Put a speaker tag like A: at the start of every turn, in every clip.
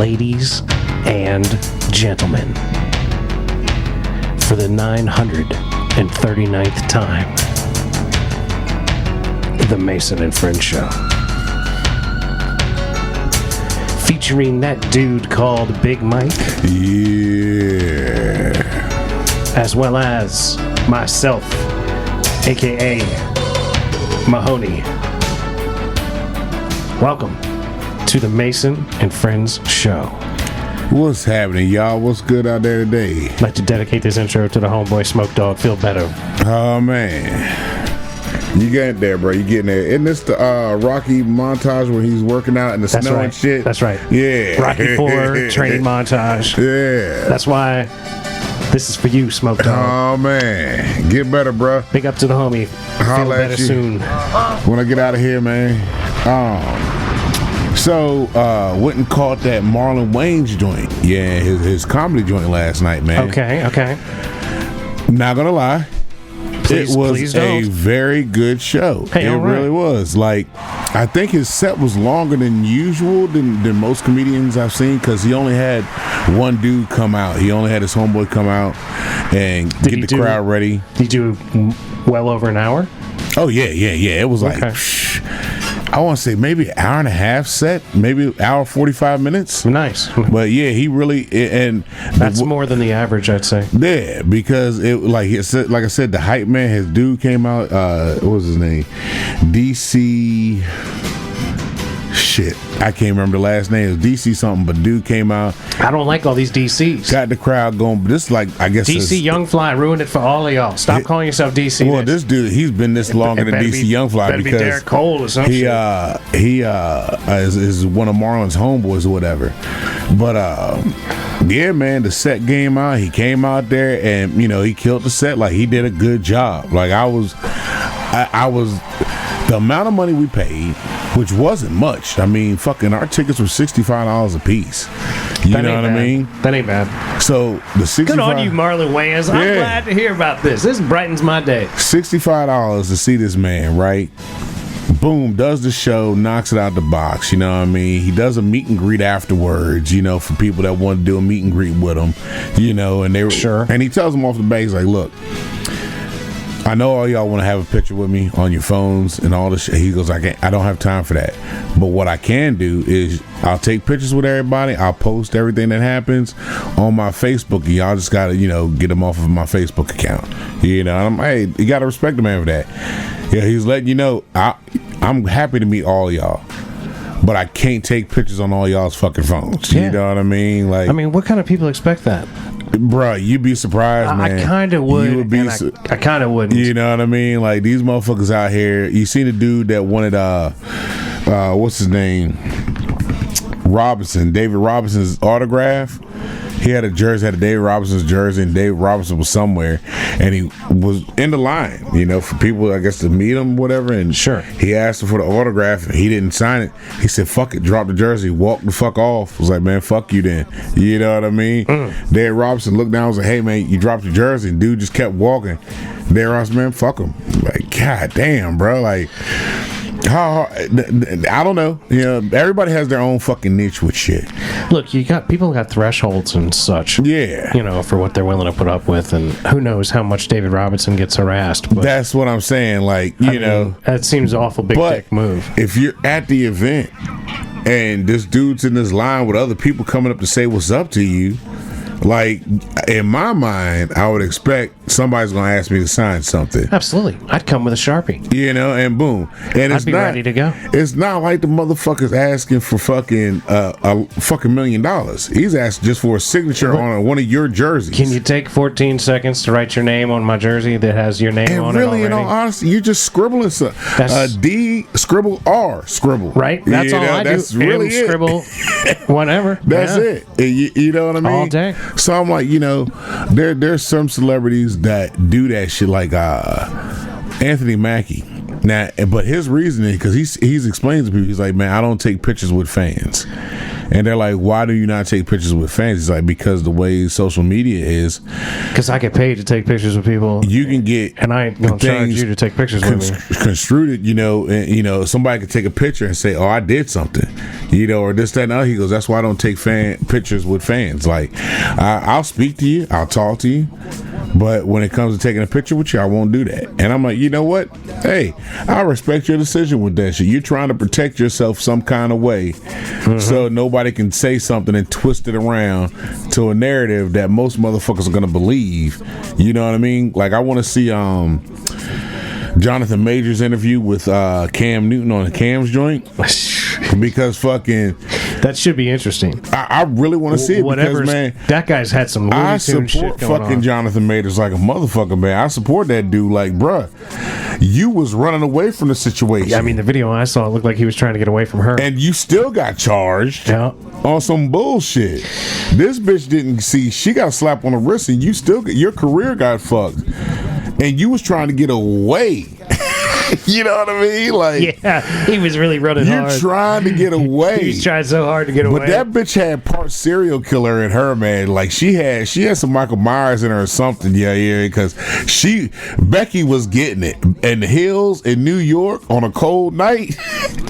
A: ladies and gentlemen, for the 939th time, the Mason and Friends Show. Featuring that dude called Big Mike.
B: Yeah.
A: As well as myself, aka Mahoney. Welcome to the Mason and Friends Show.
B: What's happening, y'all? What's good out there today?
A: I'd like to dedicate this intro to the homeboy Smoke Dog. Feel better.
B: Oh, man. You getting there, bro. You getting there. Isn't this the Rocky montage where he's working out in the snow and shit?
A: That's right.
B: Yeah.
A: Rocky 4 training montage.
B: Yeah.
A: That's why this is for you, Smoke Dog.
B: Oh, man. Get better, bro.
A: Big up to the homie. Feel better soon.
B: When I get out of here, man. So, went and caught that Marlon Wayans joint. Yeah, his comedy joint last night, man.
A: Okay.
B: Not gonna lie.
A: Please
B: it was a
A: don't.
B: very good show.
A: Hey,
B: it really was. Like, I think his set was longer than usual than most comedians I've seen, because he only had one dude come out. He only had his homeboy come out and get the crowd ready.
A: Did you do well over an hour?
B: Oh, yeah. It was like, I want to say maybe an hour and a half set, maybe an hour 45 minutes.
A: Nice.
B: But yeah, he really, and
A: that's more than the average, I'd say.
B: Yeah, because like I said, the hype man, his dude came out. What was his name? DC. Shit, I can't remember the last name. It was DC something, but dude came out.
A: I don't like all these DCs.
B: Got the crowd going. But this, like, I guess
A: DC Young Fly ruined it for all of y'all. Stop calling yourself DC.
B: Well, this dude, he's been this longer than DC Young Fly because
A: be Derek Cole or something.
B: He is one of Marlon's homeboys or whatever. But yeah, man, the set game out. He came out there and he killed the set. Like, he did a good job. Like, I was the amount of money we paid, which wasn't much. I mean, fucking our tickets were $65 a piece. You know what I mean?
A: That ain't bad.
B: So the 65.
A: Good on you, Marlon Wayans. I'm glad to hear about this. This brightens my day.
B: $65 to see this man, right? Boom, does the show, knocks it out the box. You know what I mean? He does a meet and greet afterwards, for people that want to do a meet and greet with him, and they were
A: sure.
B: And he tells them off the bat, he's like, look, I know all y'all want to have a picture with me on your phones and all this shit. He goes, I don't have time for that. But what I can do is I'll take pictures with everybody. I'll post everything that happens on my Facebook. And y'all just got to, get them off of my Facebook account. And I'm, hey, you got to respect the man for that. Yeah, he's letting you know, I'm happy to meet all y'all. But I can't take pictures on all y'all's fucking phones.
A: Yeah.
B: You know what I mean? Like,
A: what kind of people expect that?
B: Bruh, you'd be surprised, man.
A: I kind of would.
B: You would be.
A: I kind of wouldn't.
B: You know what I mean? Like, these motherfuckers out here. You seen the dude that wanted what's his name? David Robinson's autograph. He had a jersey, had a David Robinson's jersey, and David Robinson was somewhere, and he was in the line, for people, I guess, to meet him, whatever. And
A: sure,
B: he asked him for the autograph, and he didn't sign it. He said, "Fuck it," dropped the jersey, walked the fuck off. Was like, man, fuck you, then. You know what I mean? David Robinson looked down, and was like, hey, man, you dropped your jersey, and dude just kept walking. David Robinson, man, fuck him. Like, god damn, bro, like. How I don't know. Everybody has their own fucking niche with shit.
A: Look, people got thresholds and such.
B: Yeah.
A: For what they're willing to put up with, and who knows how much David Robinson gets harassed. But,
B: that's what I'm saying. Like,
A: I mean, that seems an awful big dick move.
B: If you're at the event and this dude's in this line with other people coming up to say what's up to you, like, in my mind, I would expect somebody's going to ask me to sign something.
A: Absolutely. I'd come with a Sharpie.
B: And boom. And
A: I'd be ready to go.
B: It's not like the motherfucker's asking for fucking a fucking $1 million. He's asking just for a signature on one of your jerseys.
A: Can you take 14 seconds to write your name on my jersey that has your name on it already?
B: In all honesty, you're just scribbling something. D, scribble, R, scribble.
A: Right? That's all I do. Really scribble, whatever.
B: That's it. You know what I mean?
A: All day.
B: So I'm like, there's some celebrities that do that shit, like Anthony Mackie. Now, but his reasoning, because he's explained to people, he's like, man, I don't take pictures with fans. And they're like, why do you not take pictures with fans? It's like, because the way social media is,
A: Because I get paid to take pictures with people.
B: you can get
A: And I ain't going to charge you to take pictures with me.
B: construed, and somebody could take a picture and say, oh, I did something, or this, that, and other. He goes, that's why I don't take pictures with fans. Like, I'll speak to you, I'll talk to you, but when it comes to taking a picture with you, I won't do that. And I'm like, you know what? Hey, I respect your decision with that shit. You're trying to protect yourself some kind of way, so nobody can say something and twist it around to a narrative that most motherfuckers are gonna believe. You know what I mean? Like, I want to see Jonathan Majors interview with Cam Newton on the Cam's joint, because fucking
A: That should be interesting.
B: I really want to see it, because, man,
A: that guy's had some
B: I
A: Looney Tunes shit
B: support
A: going
B: fucking
A: on.
B: Jonathan Majors like a motherfucker, man. I support that dude. Like, bruh, you was running away from the situation.
A: Yeah, I mean, the video I saw, it looked like he was trying to get away from her.
B: And you still got charged
A: Yeah.
B: on some bullshit. This bitch didn't see. She got a slap on the wrist, and your career got fucked. And you was trying to get away. You know what I mean? Like,
A: Yeah, he was really running
B: you're
A: hard.
B: trying to get away.
A: He was trying so hard to get away.
B: But that bitch had part serial killer in her, man. Like, she had some Michael Myers in her or something. Yeah, because Becky was getting it in the hills in New York on a cold night,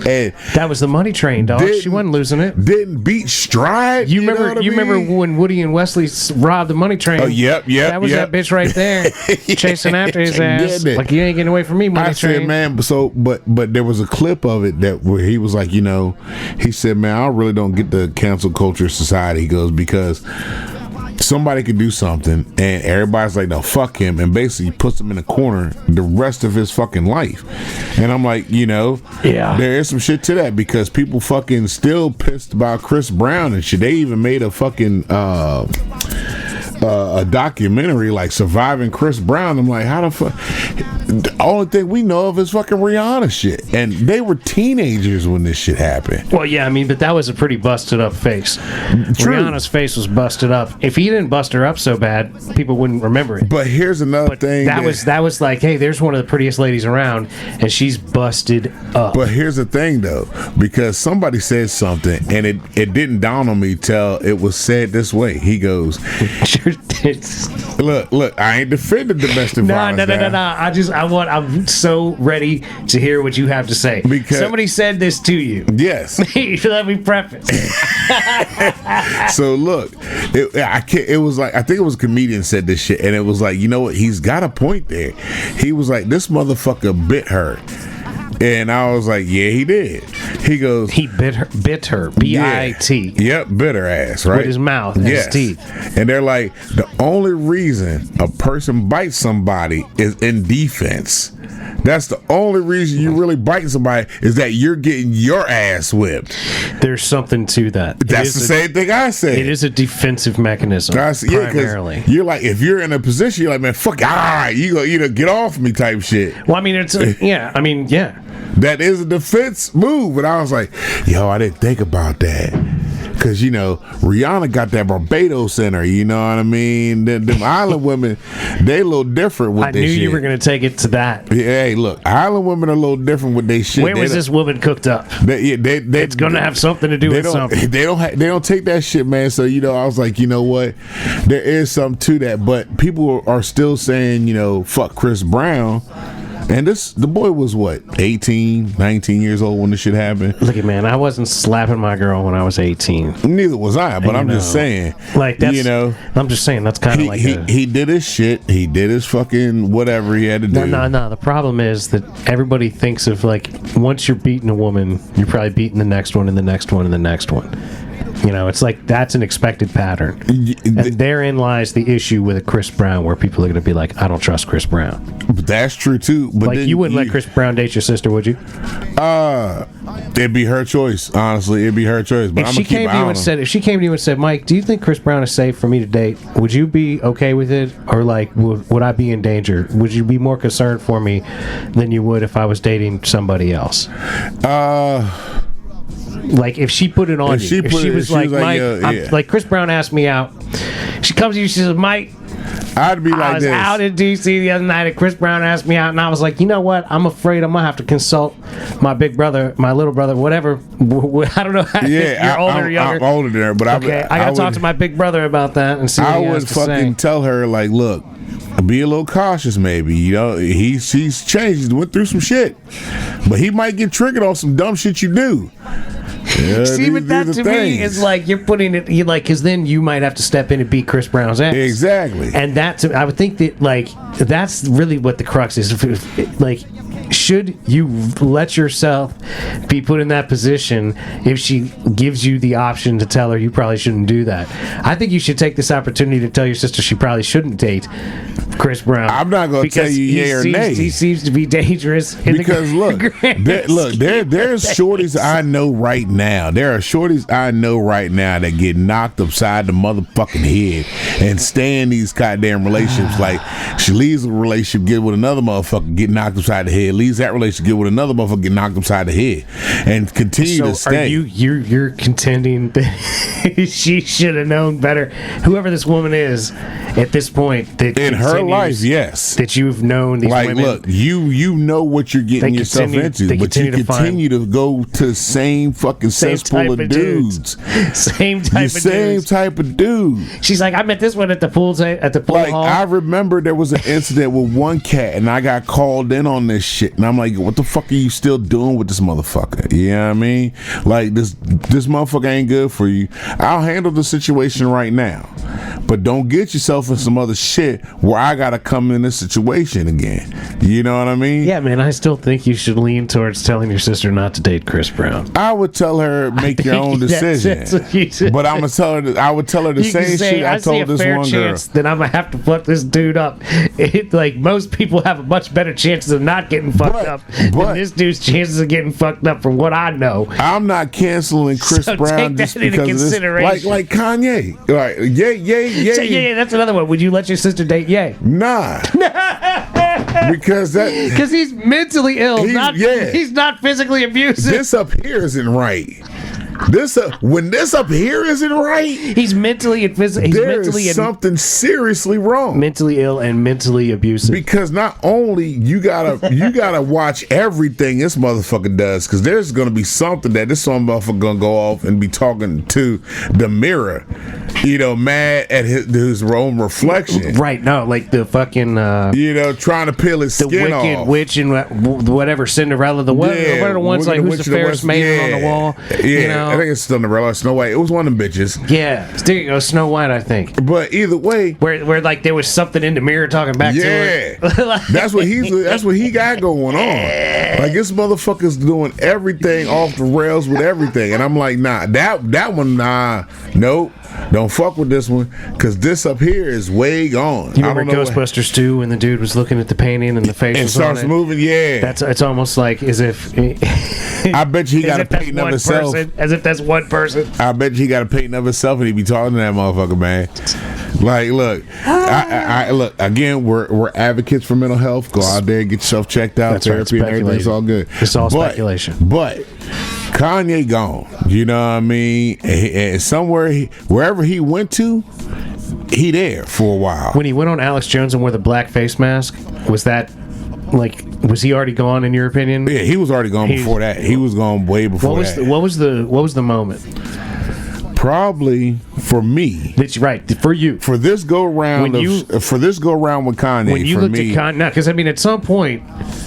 B: and
A: That was the money train, dog. She wasn't losing it.
B: didn't beat stride.
A: You
B: know
A: remember?
B: what I
A: You remember
B: mean?
A: when Woody and Wesley robbed the money train?
B: Oh, yep.
A: That was
B: yep.
A: that bitch right there, chasing after his ass.
B: Getting it.
A: Like, you ain't getting away from me, money
B: I
A: train.
B: said, man, but there was a clip of it that where he was like, he said, man, I really don't get the cancel culture society. He goes, because somebody could do something and everybody's like, no, fuck him, and basically puts him in a corner the rest of his fucking life. And I'm like,
A: Yeah.
B: there is some shit to that, because people fucking still pissed about Chris Brown and shit. They even made a fucking a documentary like Surviving Chris Brown. I'm like, how the fuck? The only thing we know of is fucking Rihanna shit, and they were teenagers when this shit happened.
A: Well, yeah, I mean, but that was a pretty busted up face.
B: True.
A: Rihanna's face was busted up. If he didn't bust her up so bad, people wouldn't remember it.
B: But here's another thing.
A: That was like, hey, there's one of the prettiest ladies around, and she's busted up.
B: But here's the thing, though, because somebody said something, and it didn't dawn on me till it was said this way. He goes, look, I ain't defending domestic violence.
A: No. I'm so ready to hear what you have to say.
B: Because-
A: somebody said this to you.
B: Yes.
A: Let me preface.
B: So look, it was like, I think it was a comedian said this shit, and it was like, you know what? He's got a point there. He was like, this motherfucker bit her. And I was like, yeah, he did. He goes,
A: He bit her, B-I-T.
B: Yep, bit her ass, right?
A: With his mouth and his teeth.
B: And they're like, the only reason a person bites somebody is in defense. That's the only reason you really bite somebody, is that you're getting your ass whipped.
A: There's something to that.
B: That's the same thing I said.
A: It is a defensive mechanism, primarily.
B: You're like, if you're in a position, you're like, man, fuck, you go, get off me type shit.
A: Well, I mean, yeah.
B: That is a defense move. And I was like, yo, I didn't think about that. Because, Rihanna got that Barbados in her, you know what I mean? Them island women, they a little different with
A: I
B: their
A: knew
B: shit.
A: you were going to take it to that.
B: Yeah, hey, look, island women are a little different with their shit.
A: Where was this woman cooked up? It's going to have something to do with something.
B: They don't take that shit, man. So, I was like, you know what? There is something to that. But people are still saying, fuck Chris Brown. And the boy was what, 18, 19 years old when this shit happened?
A: Look at, man, I wasn't slapping my girl when I was 18.
B: Neither was I, but I'm just saying.
A: Like, that's, I'm just saying, that's kind of like
B: he did his shit. He did his fucking whatever he had to do.
A: No. The problem is that everybody thinks of, like, once you're beating a woman, you're probably beating the next one and the next one and the next one. It's like that's an expected pattern. And therein lies the issue with a Chris Brown, where people are going to be like, I don't trust Chris Brown.
B: But that's true, too. But
A: like, you wouldn't let Chris Brown date your sister, would you?
B: It'd be her choice, honestly. It'd be her choice. But
A: if she came to you and said, Mike, do you think Chris Brown is safe for me to date? Would you be okay with it? Or, like, would I be in danger? Would you be more concerned for me than you would if I was dating somebody else? Like, if she put it on you, if she was like, Mike,
B: yeah.
A: like Chris Brown asked me out, she comes to you, she says, Mike,
B: I'd be
A: I
B: like
A: was
B: this.
A: out in DC the other night, and Chris Brown asked me out, and I was like, you know what? I'm afraid I'm gonna have to consult my big brother, my little brother, whatever. I don't know.
B: Yeah,
A: you're older or younger.
B: I'm older than her, but
A: Okay, I gotta talk to my big brother about that and see what
B: I
A: he has
B: would
A: to
B: fucking
A: say.
B: tell her, like, look, be a little cautious, maybe. You know, she's changed. He's went through some shit, but he might get triggered on some dumb shit you do. Yeah,
A: See, but that to me is like you're putting it, you like, because then you might have to step in and beat Chris Brown's ass.
B: Exactly.
A: And that's, I would think that, like, that's really what the crux is. Like, should you let yourself be put in that position if she gives you the option to tell her you probably shouldn't do that? I think you should take this opportunity to tell your sister she probably shouldn't date Chris Brown.
B: I'm not going to tell you yay or nay.
A: He seems to be dangerous.
B: Because look, there's shorties I know right now. There are shorties I know right now that get knocked upside the motherfucking head and stay in these goddamn relationships. Like, she leaves a relationship, get with another motherfucker, get knocked upside the head. Leaves that relationship, get with another motherfucker, get knocked upside the head, and continue to stay.
A: Are you're contending that she should have known better? Whoever this woman is at this point, that
B: in her life, yes,
A: that you've known these
B: like,
A: women.
B: look, you know what you're getting yourself into, but you continue to go to the same fucking cesspool of dudes.
A: Same type of dudes.
B: Type of dude.
A: She's like, I met this one at the pool
B: Like,
A: hall.
B: I remember there was an incident with one cat, and I got called in on this shit, and I'm like, what the fuck are you still doing with this motherfucker? You know what I mean? Like, this motherfucker ain't good for you. I'll handle the situation right now, but don't get yourself in some other shit where I gotta come in this situation again. You know what I mean?
A: Yeah, man, I still think you should lean towards telling your sister not to date Chris Brown.
B: I would tell her, make your own decision. But I'm gonna tell her, I would tell her the same shit I told this one girl.
A: Then I'm gonna have to fuck this dude up. Like, most people have a much better chances of not getting fucked up than this dude's chances of getting fucked up, from what I know.
B: I'm not canceling Chris Brown just because of this. Like Kanye. Like, yeah.
A: That's another one. Would you let your sister date Ye?
B: Nah. Because
A: he's mentally ill. He's not physically abusive.
B: This up here isn't right. When this up here isn't right,
A: he's mentally and physically.
B: There's something seriously wrong.
A: Mentally ill and mentally abusive.
B: Because not only you gotta watch everything this motherfucker does, because there's gonna be something that this motherfucker gonna go off and be talking to the mirror, mad at his own reflection.
A: Right? No, like the fucking
B: trying to peel his skin off.
A: The Wicked Witch and whatever, Cinderella. What are the ones like who's the fairest maiden on the wall?
B: Yeah. I think it's Cinderella, Snow White. It was one of them bitches.
A: Yeah, there you go, Snow White, I think.
B: But either way,
A: where like there was something in the mirror talking back to her.
B: That's what he got going on. Like, this motherfucker's doing everything off the rails with everything, and I'm like, nah, that one, nah, nope. Don't fuck with this one, because this up here is way gone.
A: You remember Ghostbusters 2 when the dude was looking at the painting and the face
B: and starts moving? Yeah,
A: it's almost like as if.
B: I bet you he got a painting of himself.
A: As if that's one person.
B: I bet you he got a painting of himself, and he be talking to that motherfucker, man. Like, look, I look again. We're advocates for mental health. Go out there, get yourself checked out, therapy, and everything's all good.
A: It's all speculation.
B: But Kanye gone. You know what I mean? And somewhere, wherever he went to, he there for a while.
A: When he went on Alex Jones and wore the black face mask, was he already gone in your opinion?
B: Yeah, he was already gone before that. He was gone way before that.
A: What was the moment?
B: Probably for me.
A: That's right, for you.
B: For this go round with Kanye.
A: When you looked at Kanye, no, because I mean, at some point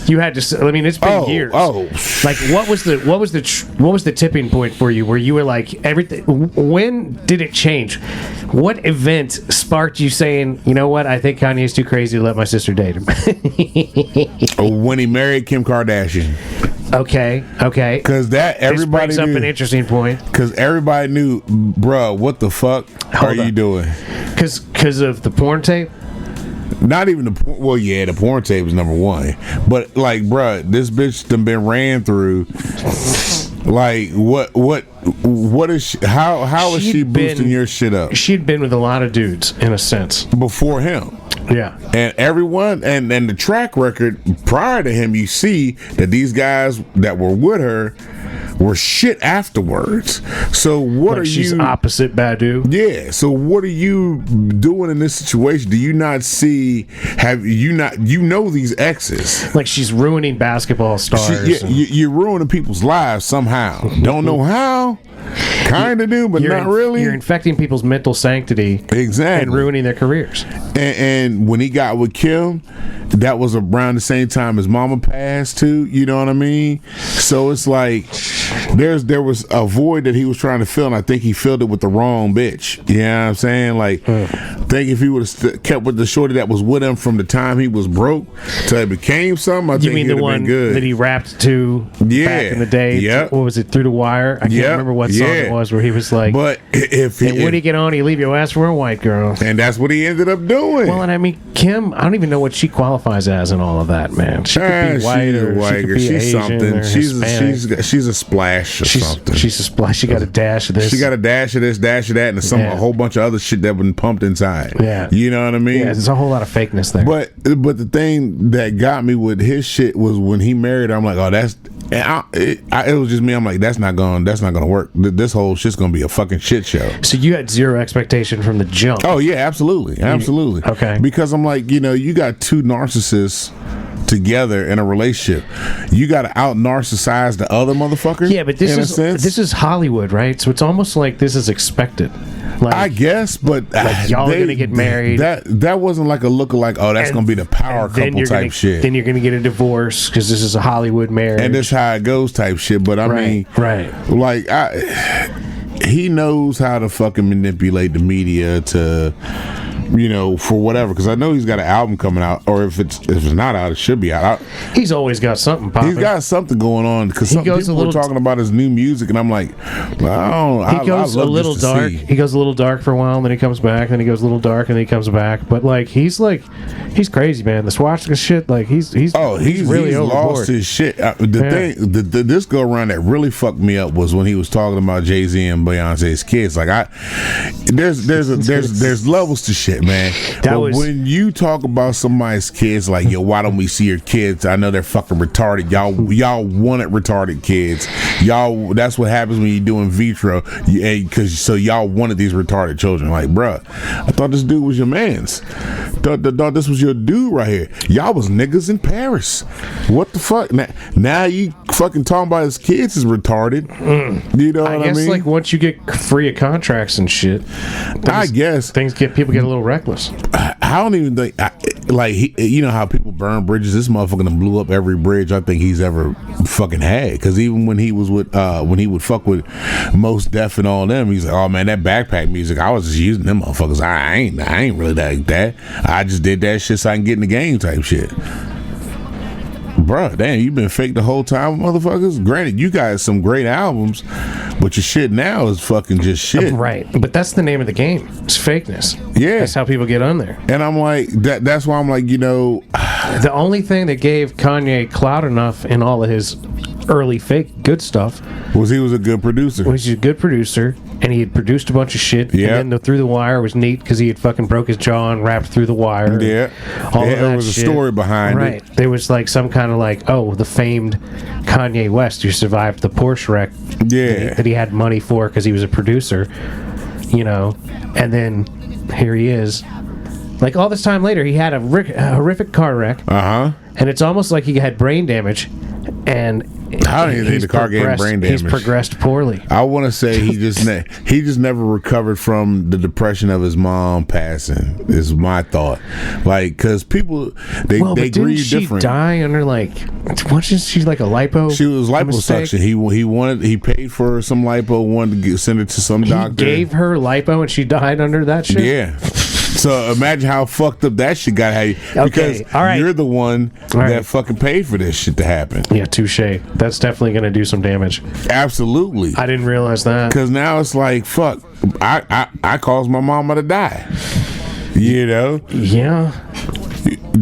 A: you had to. I mean, it's been years. Like, what was the tipping point for you where you were like, everything? When did it change? What event sparked you saying, you know what? I think Kanye's too crazy to let my sister date him.
B: When he married Kim Kardashian.
A: Okay.
B: Because everybody
A: brings up an interesting point.
B: Because everybody knew, bruh, what the fuck are you doing?
A: Because of the porn tape.
B: Not even the porn tape is number one. But like, bruh, this bitch done been ran through. Like, what is how is she boosting your shit up?
A: She'd been with a lot of dudes in a sense
B: before him.
A: Yeah.
B: And everyone, and the track record prior to him, you see that these guys that were with her were shit afterwards. So what
A: Like
B: are
A: she's
B: you?
A: opposite Badu.
B: Yeah. So what are you doing in this situation? Do you not see? Have you not? You know these exes.
A: Like she's ruining basketball stars.
B: You're ruining people's lives somehow. Don't know how. Kind of do, but not really.
A: You're infecting people's mental sanctity.
B: Exactly.
A: And ruining their careers.
B: And when he got with Kim, that was around the same time his mama passed too. You know what I mean? So it's like there was a void that he was trying to fill, and I think he filled it with the wrong bitch. You know what I'm saying? Like, I think if he would have kept with the shorty that was with him from the time he was broke till it became something, I think
A: mean
B: he'd
A: the
B: have
A: one
B: been good.
A: that he rapped to back in the day?
B: Yep.
A: What was it? Through the Wire? I can't remember what song it was where he was like,
B: but if
A: and when he get on, he leave your ass for a white girl.
B: And that's what he ended up doing.
A: Well, and I mean, Kim, I don't even know what she qualifies as in all of that, man. She could be white or she could be
B: she's
A: Asian
B: something.
A: or Hispanic.
B: She's a splash or something.
A: She's a splash. She got a dash of this.
B: She got a dash of this, dash of that, and a whole bunch of other shit that been pumped inside.
A: Yeah,
B: you know what I mean.
A: Yeah, there's a whole lot of fakeness there.
B: But the thing that got me with his shit was when he married her. I'm like, oh, that's. It was just me. I'm like, that's not gonna work. This whole shit's gonna be a fucking shit show.
A: So you had zero expectation from the jump.
B: Oh yeah, absolutely.
A: Okay.
B: Because I'm like, you got two narcissists together in a relationship. You got to out narcissize the other motherfucker.
A: Yeah, but this is Hollywood, right? So it's almost like this is expected. Like,
B: I guess, but
A: like y'all are gonna get married.
B: That wasn't like a lookalike. Oh, that's gonna be the power couple type shit.
A: Then you're gonna get a divorce because this is a Hollywood marriage,
B: and this how it goes type shit. But I mean, like he knows how to fucking manipulate the media to. For whatever, because I know he's got an album coming out, or if it's not out, it should be out.
A: He's always got something popping.
B: He's got something going on because some people were talking about his new music, and I'm like,
A: he goes a little dark. He goes a little dark for a while, and then he comes back. Then he goes a little dark, and then he comes back. But he's crazy, man. The swastika shit, he's really
B: lost his shit. This go around that really fucked me up was when he was talking about Jay-Z and Beyonce's kids. Like there's levels to shit. Man, when you talk about somebody's kids, like, yo, why don't we see your kids? I know they're fucking retarded. Y'all wanted retarded kids. Y'all, that's what happens when you do in vitro. So y'all wanted these retarded children. Like, bruh, I thought this dude was your man's. Thought this was your dude right here. Y'all was niggas in Paris. What the fuck? Now you fucking talking about his kids is retarded. You know what I mean? I guess
A: once you get free of contracts and shit, people get a little reckless.
B: I don't even think you know how people burn bridges. This motherfucker done blew up every bridge I think he's ever fucking had. Because even when he was with when he would fuck with Mos Def and all them, he's like, oh man, that backpack music, I was just using them motherfuckers. I ain't really like that. I just did that shit so I can get in the game type shit. Bruh, damn, you been fake the whole time, motherfuckers. Granted, you got some great albums, but your shit now is fucking just shit.
A: Right, but that's the name of the game. It's fakeness.
B: Yeah,
A: that's how people get on there.
B: And I'm like, that's why I'm like,
A: the only thing that gave Kanye clout enough in all of his early fake good stuff
B: was he was a good producer.
A: He's a good producer, and he had produced a bunch of shit.
B: Yeah.
A: And then Through the Wire was neat because he had fucking broke his jaw and rapped Through the Wire.
B: Yeah.
A: All of that
B: there was
A: shit.
B: A story behind it.
A: Right. There was some kind of the famed Kanye West who survived the Porsche wreck.
B: Yeah.
A: That he had money for because he was a producer. And then here he is. All this time later, he had a horrific car wreck.
B: Uh-huh.
A: And it's almost like he had brain damage. And
B: I don't even think the car gave him brain damage.
A: He's progressed poorly.
B: I want to say he just never recovered from the depression of his mom passing. Is my thought. Because people they grieve different.
A: Didn't she die under wasn't she like a lipo?
B: She was liposuction. He paid for some lipo. Wanted to send it to some doctor.
A: He gave her lipo and she died under that shit.
B: Yeah. So imagine how fucked up that shit got. Because you're the one that fucking paid for this shit to happen.
A: Yeah, touche. That's definitely going to do some damage.
B: Absolutely.
A: I didn't realize that.
B: Because now it's like, fuck, I caused my mama to die.
A: Yeah.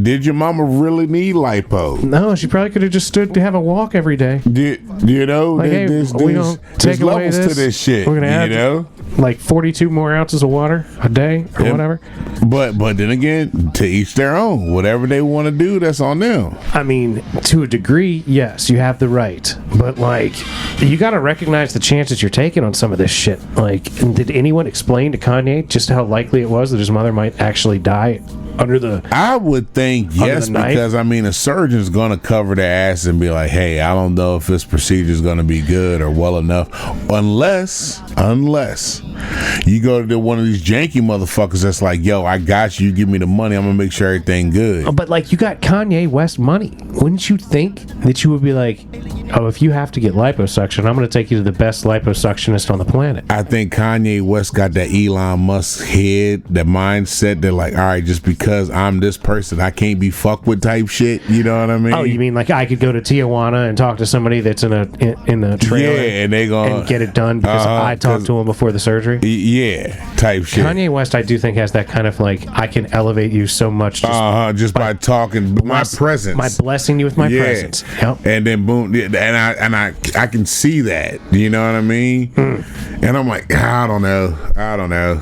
B: Did your mama really need lipo?
A: No, she probably could have just stood to have a walk every day.
B: There's
A: we're gonna take away
B: levels
A: this.
B: to this shit.
A: We're gonna like 42 more ounces of water a day or whatever.
B: But then again, to each their own. Whatever they want to do, that's on them.
A: I mean, to a degree, yes, you have the right. But, like, you got to recognize the chances you're taking on some of this shit. Like, did anyone explain to Kanye just how likely it was that his mother might actually die under the...
B: I would think yes, because, I mean, a surgeon's going to cover their ass and be like, hey, I don't know if this procedure is going to be good or well enough. Unless you go to one of these janky motherfuckers that's like, yo, I got you, give me the money, I'm going to make sure everything good.
A: But, like, you got Kanye West money. Wouldn't you think that you would be like, oh, if you have to get liposuction, I'm going to take you to the best liposuctionist on the planet?
B: I think Kanye West got that Elon Musk head, that mindset. They're like, all right, just because I'm this person, I can't be fucked with type shit. You know what I mean?
A: Oh, you mean like I could go to Tijuana and talk to somebody that's in the trailer,
B: and they gonna
A: and get it done because I talked to him before the surgery?
B: Yeah, type shit.
A: Kanye West, I do think, has that kind of like, I can elevate you so much
B: just by talking, my presence,
A: by blessing you with my presence. Yep.
B: And then boom, and I can see that. You know what I mean? And I'm like, I don't know.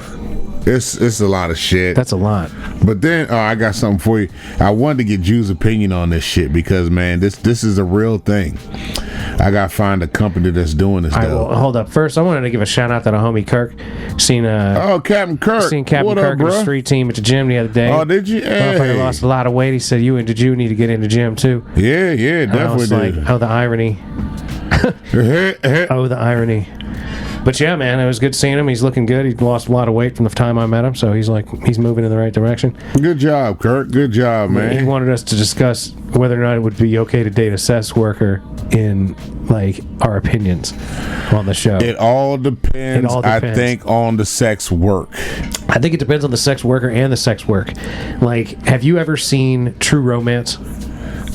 B: It's a lot of shit.
A: That's a lot.
B: But then I got something for you. I wanted to get Drew's opinion on this shit because, man, this is a real thing. I got to find a company that's doing this.
A: Well, hold up. First, I wanted to give a shout out to the homie Kirk.
B: Captain Kirk.
A: Seen Captain Kirk and the street team at the gym the other day.
B: Oh, did you?
A: Motherfucker lost a lot of weight. He said, "You and Drew need to get in the gym too."
B: Yeah, definitely.
A: Like, oh, the irony. Oh, the irony. But yeah, man, it was good seeing him. He's looking good. He lost a lot of weight from the time I met him, so he's moving in the right direction.
B: Good job, Kirk. Good job, man.
A: He wanted us to discuss whether or not it would be okay to date a sex worker in, like, our opinions on the show.
B: It all depends. I think, on the sex work.
A: I think it depends on the sex worker and the sex work. Like, have you ever seen True Romance?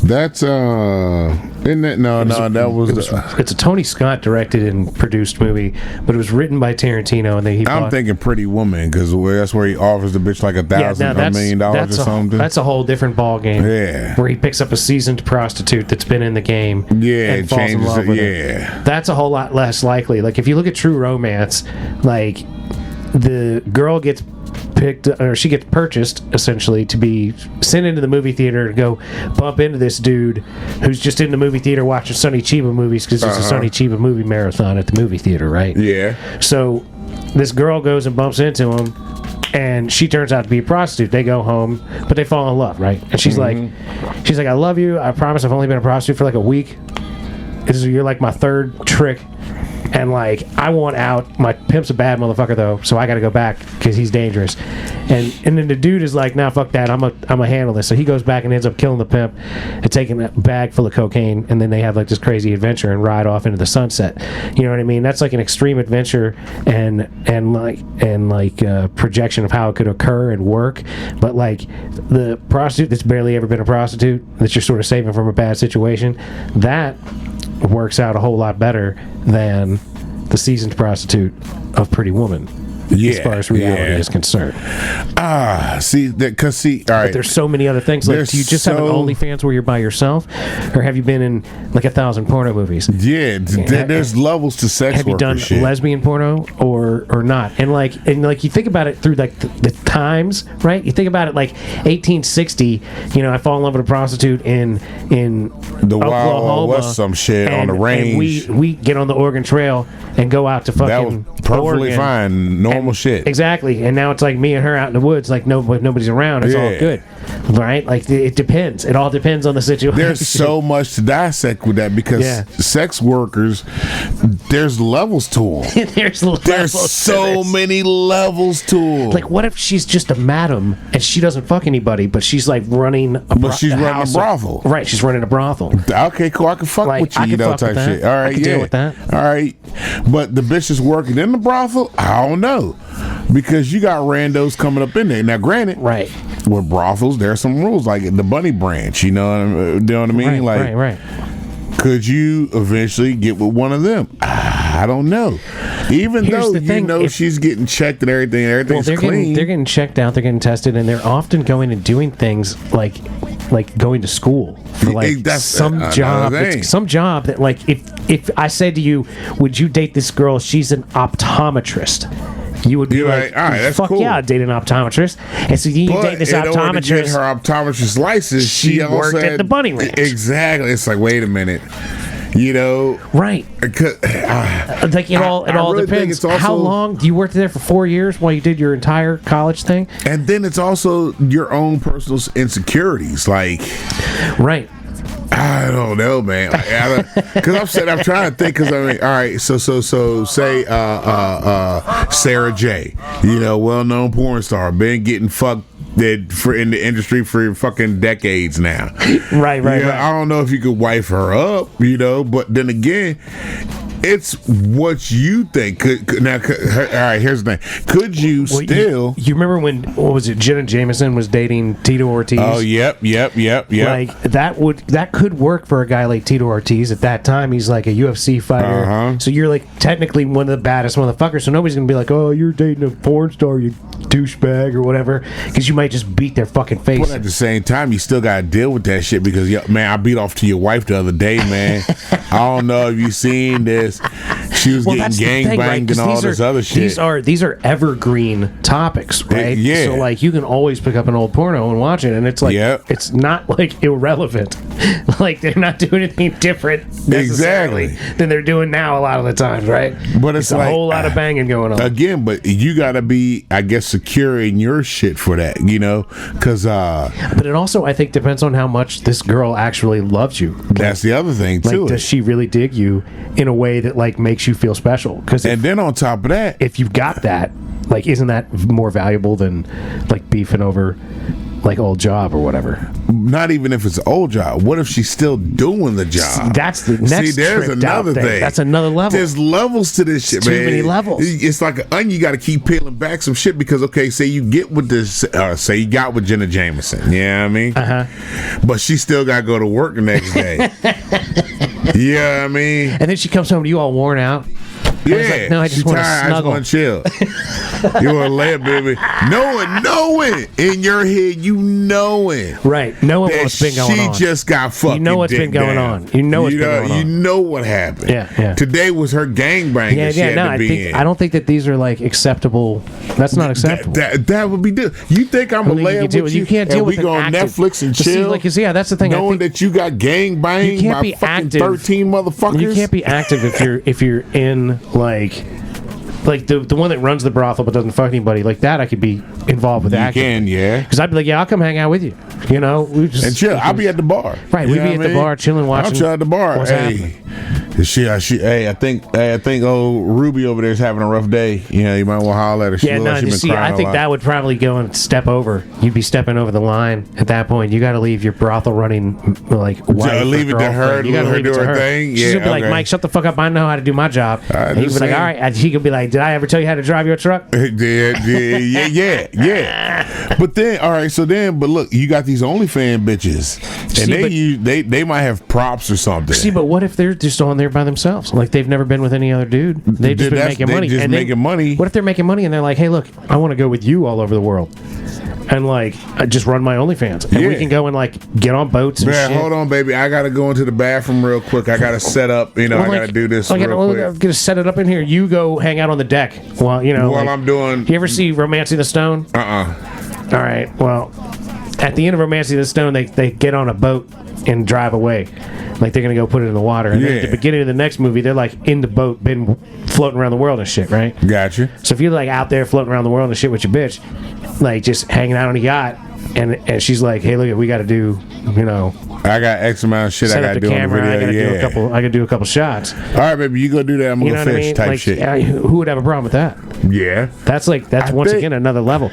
B: That's isn't it? No, that was.
A: It's a Tony Scott directed and produced movie, but it was written by Tarantino, and
B: I'm thinking Pretty Woman because that's where he offers the bitch like $1 million or something.
A: That's a whole different ball game.
B: Yeah,
A: where he picks up a seasoned prostitute that's been in the game.
B: Yeah,
A: and falls in love with her. That's a whole lot less likely. Like if you look at True Romance, like the girl gets picked, or she gets purchased essentially to be sent into the movie theater to go bump into this dude who's just in the movie theater watching Sonny Chiba movies because it's a Sonny Chiba movie marathon at the movie theater, right?
B: Yeah.
A: So this girl goes and bumps into him, and she turns out to be a prostitute. They go home, but they fall in love, right? And she's like, I love you. I promise I've only been a prostitute for like a week. You're like my third trick. And like, I want out. My pimp's a bad motherfucker though, so I got to go back because he's dangerous. And then the dude is like, nah, fuck that. I'm a handle this. So he goes back and ends up killing the pimp and taking a bag full of cocaine. And then they have like this crazy adventure and ride off into the sunset. You know what I mean? That's like an extreme adventure and projection of how it could occur and work. But like the prostitute that's barely ever been a prostitute that you're sort of saving from a bad situation, that works out a whole lot better than the seasoned prostitute of Pretty Woman. As far as reality is concerned.
B: All right.
A: But there's so many other things. Like, do you just have an OnlyFans where you're by yourself, or have you been in like 1,000 porno movies?
B: Yeah, there's levels to sex.
A: Have you done lesbian porno or not? And you think about it through like the times, right? You think about it like 1860. You know, I fall in love with a prostitute in
B: the
A: Oklahoma,
B: Wild West, some shit on the range.
A: And we get on the Oregon Trail and go out to fucking
B: that was perfectly
A: Oregon.
B: Fine, normal shit.
A: Exactly. And now it's like me and her out in the woods, like nobody's around. It's all good, right? Like it depends. It all depends on the situation.
B: There's so much to dissect with that because sex workers, there's levels to them. There's so many levels to them.
A: Like, what if she's just a madam and she doesn't fuck anybody, but she's like running a
B: brothel.
A: Right, she's running a brothel.
B: Okay, cool. I can fuck with you, type shit. All right,
A: deal with that.
B: All right, but the bitch is working in the brothel. I don't know, because you got randos coming up in there. Now, granted,
A: right,
B: with brothels, there are some rules like the Bunny Branch. You know what I mean?
A: Right.
B: Could you eventually get with one of them? I don't know. Even though you know she's getting checked and everything's clean.
A: They're getting checked out, they're getting tested, and they're often going and doing things like going to school for like some job that like if I said to you, would you date this girl? She's an optometrist. you would be
B: You're
A: like,
B: like, all right, that's
A: fuck
B: cool.
A: yeah, I'd date an optometrist. And so you
B: But
A: date this
B: in order to get
A: optometrist.
B: her optometrist license,
A: She
B: also
A: worked at the Bunny Ranch.
B: Exactly. It's like, wait a minute. You know,
A: Right. Like it all
B: really think
A: depends.
B: it's also-
A: How long you worked there for 4 years while you did your entire college thing?
B: and then it's also your own personal insecurities. Like,
A: Right.
B: I don't know, man. Because I'm trying to think. Because I mean, all right. So say Sarah J. You know, well-known porn star, been getting fucked in the industry for fucking decades now.
A: Right.
B: I don't know if you could wife her up, you know, but then again, it's what you think. All right, here's the thing. Could you
A: Well,
B: still?
A: You remember when, what was it, Jenna Jameson was dating Tito Ortiz?
B: Oh, yep.
A: Like that could work for a guy like Tito Ortiz. At that time, he's like a UFC fighter.
B: Uh-huh.
A: So you're like technically one of the baddest motherfuckers. So nobody's gonna be like, "Oh, you're dating a porn star, you douchebag," or whatever, because you might just beat their fucking face.
B: But at the same time, you still gotta deal with that shit because, man, I beat off to your wife the other day, man. I don't know if you seen this. She was getting
A: that's the
B: gang
A: thing, right?
B: banged
A: 'Cause
B: and all this other shit.
A: These are evergreen topics, right?
B: Yeah.
A: So like you can always pick up an old porno and watch it, and it's like
B: Yep.
A: it's not like irrelevant. Like they're not doing anything different necessarily
B: Exactly.
A: than they're doing now a lot of the times, right?
B: But it's
A: a
B: like,
A: whole lot of banging going on.
B: Again, but you gotta be, I guess, secure in your shit for that, you know, because
A: But it also, I think, depends on how much this girl actually loves you.
B: that's the other thing
A: Like,
B: too.
A: does she really dig you in a way that like makes you feel special? Because
B: And then on top of that,
A: if you've got that, like, isn't that more valuable than like beefing over like old job or whatever?
B: not even if it's an old job, what if she's still doing the job?
A: That's the next.
B: there's
A: tripped out
B: another thing.
A: That's another level.
B: There's levels to this shit,
A: Too
B: man.
A: many levels.
B: It's like an onion. You got to keep peeling back some shit because, okay, say you get with this, say you got with Jenna Jameson, you know what I mean? But she still got to go to work the next day. You know what I mean?
A: And then she comes home to you all worn out.
B: Yeah,
A: like, no, I just
B: she
A: wanna
B: tired,
A: snuggle.
B: I just want to chill. You want to lay it, baby. Knowing in your head, you knowing.
A: Right. Knowing
B: That
A: what's been going
B: she
A: on.
B: just got fucking.
A: You know what's been
B: dick
A: going
B: down.
A: on. You know what's been going on.
B: You know what happened.
A: Yeah.
B: Today was her gangbang.
A: Yeah,
B: that she
A: yeah.
B: had
A: No,
B: to
A: I
B: be
A: think
B: in.
A: I don't think that these are like acceptable. That's not acceptable.
B: That would be You think I'm
A: I
B: gonna
A: think
B: lay
A: you
B: it
A: deal
B: with
A: with-
B: you?
A: you can't deal
B: and
A: with
B: we go
A: an
B: on
A: active-
B: Netflix and
A: But see,
B: chill.
A: like, yeah, that's the thing. I
B: Knowing
A: think
B: that you got gang banged
A: you can't
B: by
A: be
B: fucking
A: active.
B: 13 motherfuckers.
A: You can't be active if you're in like the one that runs the brothel but doesn't fuck anybody like that. I could be involved with
B: You
A: active.
B: can, yeah.
A: Because I'd be like, yeah, I'll come hang out with you. You know, we just
B: And chill. I'll be at the bar.
A: Right,
B: You
A: we'd
B: know
A: be
B: what
A: at the
B: I mean?
A: bar chilling, watching
B: I'll chill at the bar.
A: what's
B: Hey, I think old Ruby over there is having a rough day. You know, you might want to holler at her. She
A: Yeah,
B: look
A: no.
B: like she been
A: See,
B: crying
A: I
B: a
A: think
B: lot.
A: that would probably go and step over. You'd be stepping over the line at that point. You got to leave your brothel running like wife.
B: leave
A: or
B: it to her,
A: girlfriend. You got to
B: let her
A: leave it
B: do
A: to
B: her
A: her
B: thing?
A: She's
B: Yeah,
A: gonna be like,
B: okay.
A: Mike, shut the fuck up. I know how to do my job. And he'd be
B: just
A: like,
B: saying.
A: all right. And she could be like, did I ever tell you how to drive your truck?
B: Yeah. But then, all right. So then, but look, you got these OnlyFans bitches, and they might have props or something.
A: See, but what if they're just on there by themselves? Like they've never been with any other dude. They've just been making money.
B: Just
A: and then,
B: making money.
A: What if they're making money and they're like, hey, look, I want to go with you all over the world. And like, I just run my OnlyFans, and we
B: Yeah.
A: can go and like get on boats and
B: Man,
A: shit.
B: hold on, baby. I gotta go into the bathroom real quick. I gotta set up. You know, I gotta do this
A: I'm
B: real quick.
A: gonna set it up in here. You go hang out on the deck while you know.
B: While
A: like-
B: I'm doing.
A: You ever see Romancing the Stone? All right. Well, at the end of Romancing the Stone, they get on a boat and drive away. Like they're gonna go put it in the water. And then at the
B: Yeah.
A: beginning of the next movie, they're like in the boat, been floating around the world and shit, right?
B: Gotcha.
A: So if you're like out there floating around the world and shit with your bitch, like just hanging out on a yacht, and she's like, hey, look, we got to do, you know,
B: I got X amount of shit I
A: set up
B: gotta
A: the
B: do on the
A: camera. I
B: video.
A: gotta do a
B: Yeah.
A: couple. I gotta do a couple shots.
B: All right, baby, you go do that. I'm
A: You
B: gonna
A: know
B: go
A: what I
B: fish
A: mean?
B: type
A: Like,
B: shit.
A: who would have a problem with that?
B: Yeah.
A: That's
B: I
A: once
B: think-
A: again another level.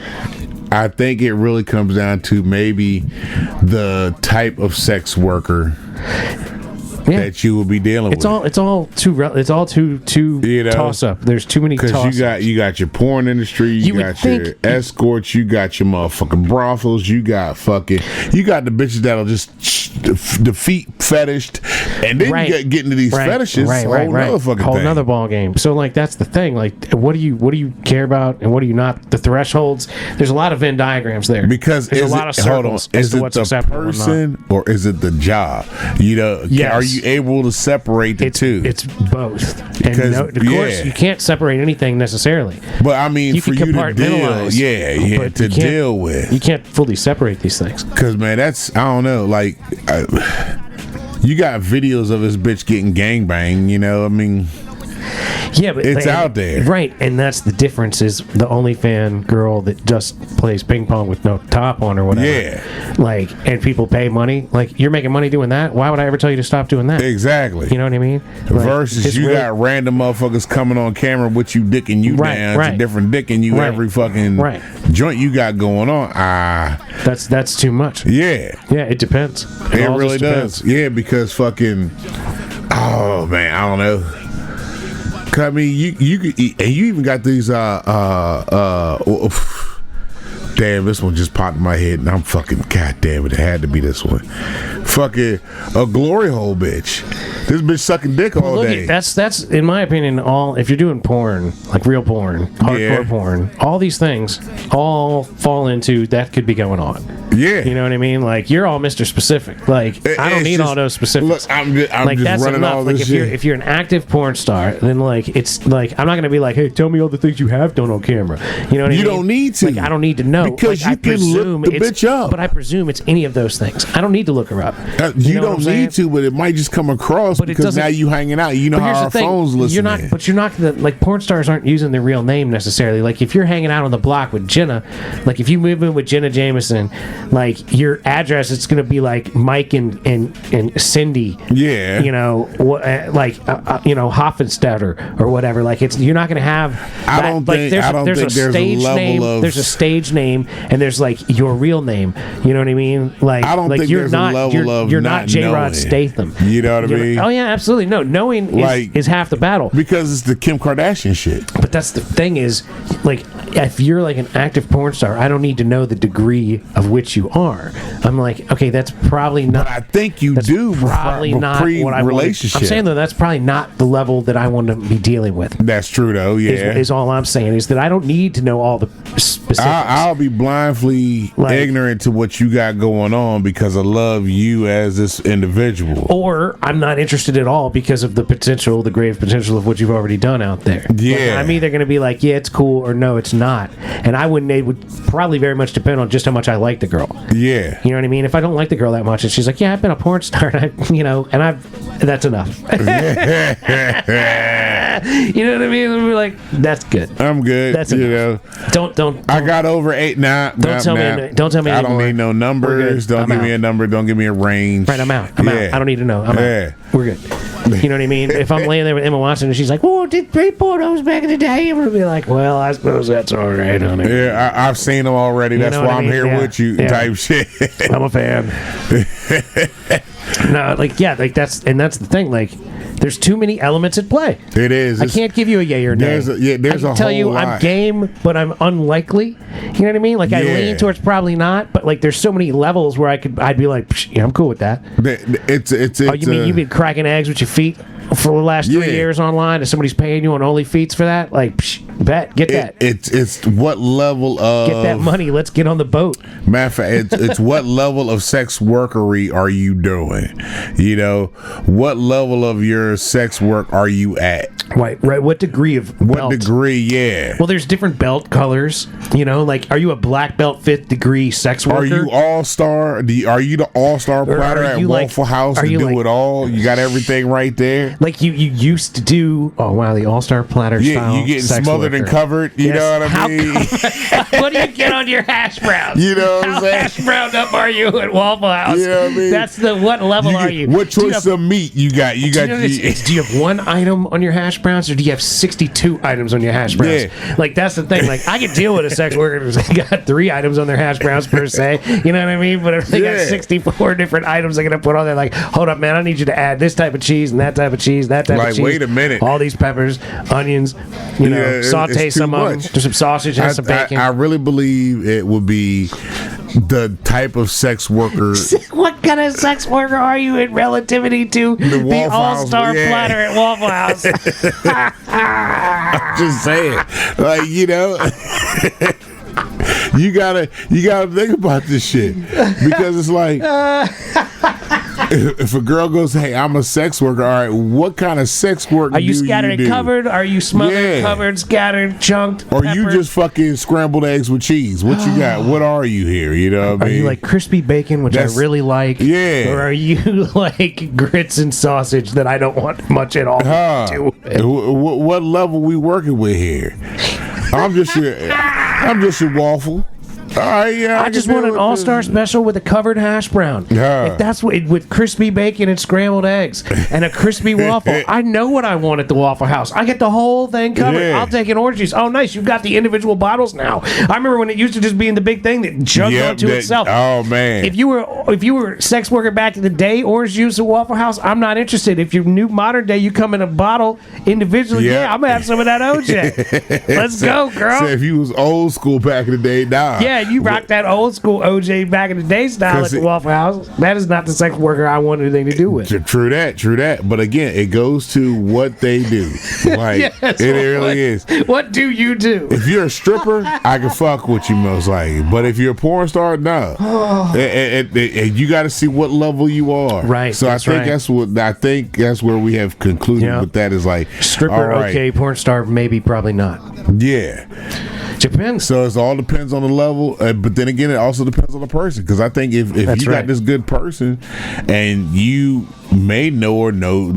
B: I think it really comes down to maybe the type of sex worker
A: Yeah.
B: that you will be dealing with.
A: It's all too
B: You know,
A: toss up. There's too many
B: Because
A: toss.
B: you got your porn industry,
A: You
B: you
A: would
B: got your
A: think-
B: escorts, you got your motherfucking brothels, you got the bitches that'll just the feet fetished, and then
A: Right.
B: you get into these fetishes, whole nother fucking
A: whole
B: thing.
A: nother ball game. So like that's the thing. Like what do you care about and what do you not? The thresholds. There's a lot of Venn diagrams there
B: Because
A: there's
B: is
A: a lot of
B: it, hold on,
A: circles as
B: is
A: to
B: it
A: what's
B: the
A: acceptable and not.
B: person or is it the job? You know,
A: Yes.
B: you able to separate the two?
A: It's both. And
B: Because,
A: of course, you can't separate anything necessarily.
B: But I mean,
A: You
B: for
A: can
B: you to deal,
A: compartmentalize, but
B: to
A: you can't-
B: deal with.
A: You can't fully separate these things.
B: Because man, that's I don't know. Like, you got videos of this bitch getting gangbanged. You know, I mean,
A: Yeah, but
B: It's out there.
A: right? And that's the difference. Is the OnlyFans girl that just plays ping pong with no top on or whatever?
B: Yeah.
A: Like, and people pay money. Like, you're making money doing that. Why would I ever tell you to stop doing that?
B: exactly.
A: You know what I mean? Like,
B: Versus
A: it's
B: you
A: really-
B: got random motherfuckers coming on camera with you dicking you
A: Right,
B: down. It's
A: right.
B: a different dicking you
A: Right.
B: every fucking
A: Right.
B: joint you got going on.
A: That's too much.
B: Yeah.
A: Yeah, it depends.
B: It
A: all
B: really
A: just depends.
B: does. Yeah, because fucking, oh man, I don't know. 'Cause I mean, you could eat, and you even got these damn, this one just popped in my head, and I'm fucking, goddamn it, it had to be this one. Fucking a glory hole bitch. This bitch sucking dick all
A: Look,
B: day.
A: that's in my opinion all. If you're doing porn, like real porn, hardcore
B: Yeah.
A: porn, all these things all fall into that could be going on.
B: Yeah.
A: You know what I mean? Like, you're all Mr. Specific. Like, I don't
B: It's
A: need
B: just-
A: all those specifics.
B: Look, I'm
A: like,
B: just
A: that's
B: running
A: enough.
B: all
A: Like,
B: this
A: if you're
B: shit.
A: if you're an active porn star, then like it's like I'm not gonna be like, hey, tell me all the things you have done on camera. You know what I
B: You
A: mean?
B: don't need to.
A: Like, I don't need to know
B: Because
A: like,
B: you
A: I
B: can look
A: presume
B: the
A: it's-
B: bitch up.
A: But I presume it's any of those things. I don't need to look her up.
B: You
A: know what
B: don't
A: I'm saying?
B: need to, but it might just come across
A: But it
B: because
A: doesn't-
B: now you hanging out. You know
A: But
B: how
A: here's
B: our
A: the thing,
B: phones listening.
A: you're not, but you're not like porn stars aren't using their real name necessarily. Like, if you're hanging out on the block with Jenna, like if you move in with Jenna Jameson, like your address, it's gonna be like Mike and Cindy.
B: Yeah.
A: You know, you know, Hoffenstetter or whatever. Like, it's you're not gonna have.
B: I
A: that-
B: don't
A: like,
B: think-
A: there's
B: I
A: a-
B: don't
A: there's
B: think
A: a
B: there's a
A: stage
B: level
A: name.
B: of-
A: There's a stage name, and there's like your real name. You know what I mean? Like,
B: I don't
A: like
B: think
A: you're
B: there's a
A: not.
B: level
A: You're,
B: of
A: you're
B: not
A: not J. Rod
B: knowing.
A: Statham.
B: You know what I mean?
A: Oh yeah, absolutely. No, knowing
B: Like-
A: is half the battle.
B: Because it's the Kim Kardashian shit.
A: But that's the thing is, like, if you're like an active porn star, I don't need to know the degree of which you are. I'm like, okay, that's probably not.
B: I think you
A: that's
B: do
A: probably not what I want.
B: relationship.
A: I'm saying though, that's probably not the level that I want to be dealing with.
B: That's true though. Yeah.
A: Is all I'm saying is that I don't need to know all the specifics.
B: I'll be blindly
A: Like-
B: ignorant to what you got going on because I love you as this individual.
A: Or I'm not interested at all because of the potential, the grave potential of what you've already done out there.
B: Yeah.
A: Like, I'm either going to be like, yeah, it's cool, or no, it's not. And I wouldn't. It would probably very much depend on just how much I like the girl.
B: Yeah.
A: You know what I mean? If I don't like the girl that much, and she's like, "Yeah, I've been a porn star," and that's enough. You know what I mean? And we're like, "That's good."
B: I'm good.
A: That's
B: you
A: enough.
B: know.
A: Don't.
B: I got over 8.
A: Don't tell me. Don't tell me
B: I don't
A: anymore.
B: need no
A: We're
B: numbers.
A: good.
B: Don't
A: I'm
B: give me
A: out.
B: a number. Don't give me a range.
A: Right, I'm out. I'm
B: Yeah.
A: out. I don't need to know. I'm
B: Yeah.
A: out. We're good. You know what I mean? If I'm laying there with Emma Watson and she's like, "Oh, did 3 pornos back in the day," I'm gonna be like, "Well, I suppose that's all right, honey.
B: Yeah, I've seen them already. That's
A: know
B: why
A: what I
B: I'm
A: mean?
B: here
A: Yeah.
B: with you.
A: Yeah.
B: Type shit.
A: I'm a fan." No, like, yeah, like that's the thing. Like, there's too many elements at play.
B: It is.
A: I can't give you a yay or nay.
B: There's
A: I
B: a
A: can tell you
B: whole
A: I'm
B: lot.
A: game, but I'm unlikely. You know what I mean? Like, I
B: Yeah.
A: lean towards probably not, but like there's so many levels where I'd be like, "Psh, yeah, I'm cool with that."
B: It's.
A: Oh, you mean you've been cracking eggs with your feet for the last 3
B: Yeah.
A: years online, and somebody's paying you on OnlyFeet for that? Like, psh, bet, get that.
B: It's what level of
A: Get that money. Let's get on the boat.
B: Matter of fact, it's what level of sex workery are you doing? You know, what level of your sex work are you at?
A: Right. What degree of
B: What
A: belt?
B: degree? Yeah.
A: Well, there's different belt colors. You know, like, are you a black belt 5th degree sex worker?
B: Are you all star? Are you the all star platter
A: are
B: at
A: you like-
B: Waffle House
A: are
B: to
A: you
B: do
A: like-
B: it all? You got everything right there.
A: Like you used to do? Oh wow, the All Star platter
B: Yeah,
A: style.
B: you getting
A: sex
B: smothered and
A: worker.
B: covered. You
A: Yes.
B: know what I
A: How
B: mean?
A: What do you get on your hash browns?
B: You know what I'm
A: How
B: saying?
A: hash browned up are you at Waffle House?
B: You know what I mean?
A: That's what level are you?
B: What
A: Do you
B: choice
A: have-
B: of meat you got? You
A: Do
B: got.
A: you, know this? Do you have one item on your hash browns, or do you have 62 items on your hash browns?
B: Yeah.
A: Like, that's the thing. Like, I can deal with a sex worker who's got 3 items on their hash browns per se. You know what I mean? But if they got
B: Yeah.
A: 64 different items they're gonna put on there, like, hold up, man, I need you to add this type of cheese and that type of cheese, that type
B: Like,
A: of cheese.
B: wait a minute.
A: All these peppers, onions, you know,
B: Yeah,
A: saute
B: it's too
A: some of them.
B: much.
A: There's some sausage and some bacon.
B: I really believe it would be the type of sex worker.
A: What kind of sex worker are you in relativity to the
B: Waffle House,
A: All-Star
B: yeah.
A: platter at Waffle House?
B: Just saying, like, you know. You gotta think about this shit because it's like if a girl goes, "Hey, I'm a sex worker," all right, what kind of sex work
A: Are you
B: do
A: scattered
B: you
A: and
B: do?
A: covered? Are you smothered,
B: Yeah.
A: covered, scattered, chunked,
B: Or you
A: peppered?
B: just fucking scrambled eggs with cheese? What you got? What are you here? You know what I
A: Are
B: mean?
A: you like crispy bacon, which
B: That's-
A: I really like?
B: Yeah.
A: Or are you like grits and sausage that I don't want much at all
B: Huh.
A: to do with?
B: What level we working with here? I'm just your waffle. All right, yeah.
A: I just want an all-star special with a covered hash brown.
B: Yeah.
A: If that's what, with crispy bacon and scrambled eggs and a crispy waffle, I know what I want at the Waffle House. I get the whole thing covered.
B: Yeah.
A: I'll take an orange juice. Oh, nice! You've got the individual bottles now. I remember when it used to just be in the big thing that chugged onto itself.
B: Oh man.
A: If you were sex worker back in the day, orange juice at Waffle House, I'm not interested. If you're new modern day, you come in a bottle individually.
B: Yeah.
A: Yeah, I'm gonna have some of that OJ. Let's go, girl.
B: So if you was old school back in the day, nah.
A: Yeah, you rock that old school OJ back in the day style at
B: 'Cause
A: the
B: it-
A: Waffle House. That is not the sex worker I want anything to do with.
B: True that. But again, it goes to what they do. Like
A: Yes,
B: it really is.
A: What do you do?
B: If you're a stripper, I can fuck with you most likely. But if you're a porn star, no. And you got to see what level you are.
A: Right,
B: So
A: that's
B: I
A: right.
B: think that's where we have concluded
A: Yeah.
B: with that is like
A: Stripper,
B: all right,
A: okay. Porn star, maybe, probably not.
B: Yeah.
A: Depends.
B: So it all depends on the level, but then again, it also depends on the person. Because I think if
A: That's
B: you
A: right.
B: got this good person, and you may know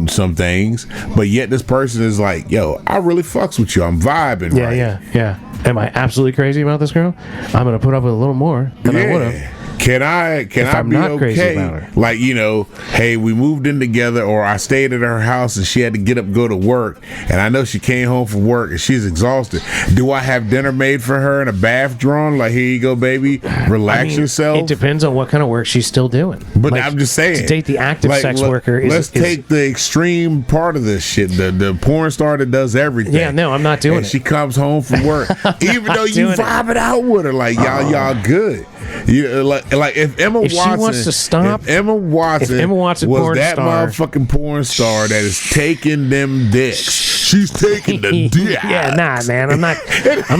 B: some things, but yet this person is like, "Yo, I really fucks with you. I'm vibing."
A: Yeah,
B: right?
A: yeah. Am I absolutely crazy about this girl? I'm gonna put up with a little more than I would have.
B: Can I
A: I'm
B: be
A: not
B: okay?
A: crazy about her.
B: Like, hey, we moved in together, or I stayed at her house and she had to get up, go to work, and I know she came home from work and she's exhausted. Do I have dinner made for her and a bath drawn? Like, here you go, baby. Relax yourself.
A: It depends on what kind of work she's still doing.
B: But
A: Like,
B: I'm just saying,
A: to date the active sex
B: look,
A: worker is.
B: let's take the extreme part of this shit. The porn star that does everything.
A: Yeah, no, I'm not doing
B: and
A: it.
B: She comes home from work, even though you
A: doing it.
B: vibe it out with her, like y'all good. You like if Emma
A: If she
B: Watson
A: wants to stop-
B: if Emma Watson
A: was
B: was that
A: star-
B: motherfucking porn star that is taking them dicks. She's taking the dick.
A: Yeah, nah, man. I'm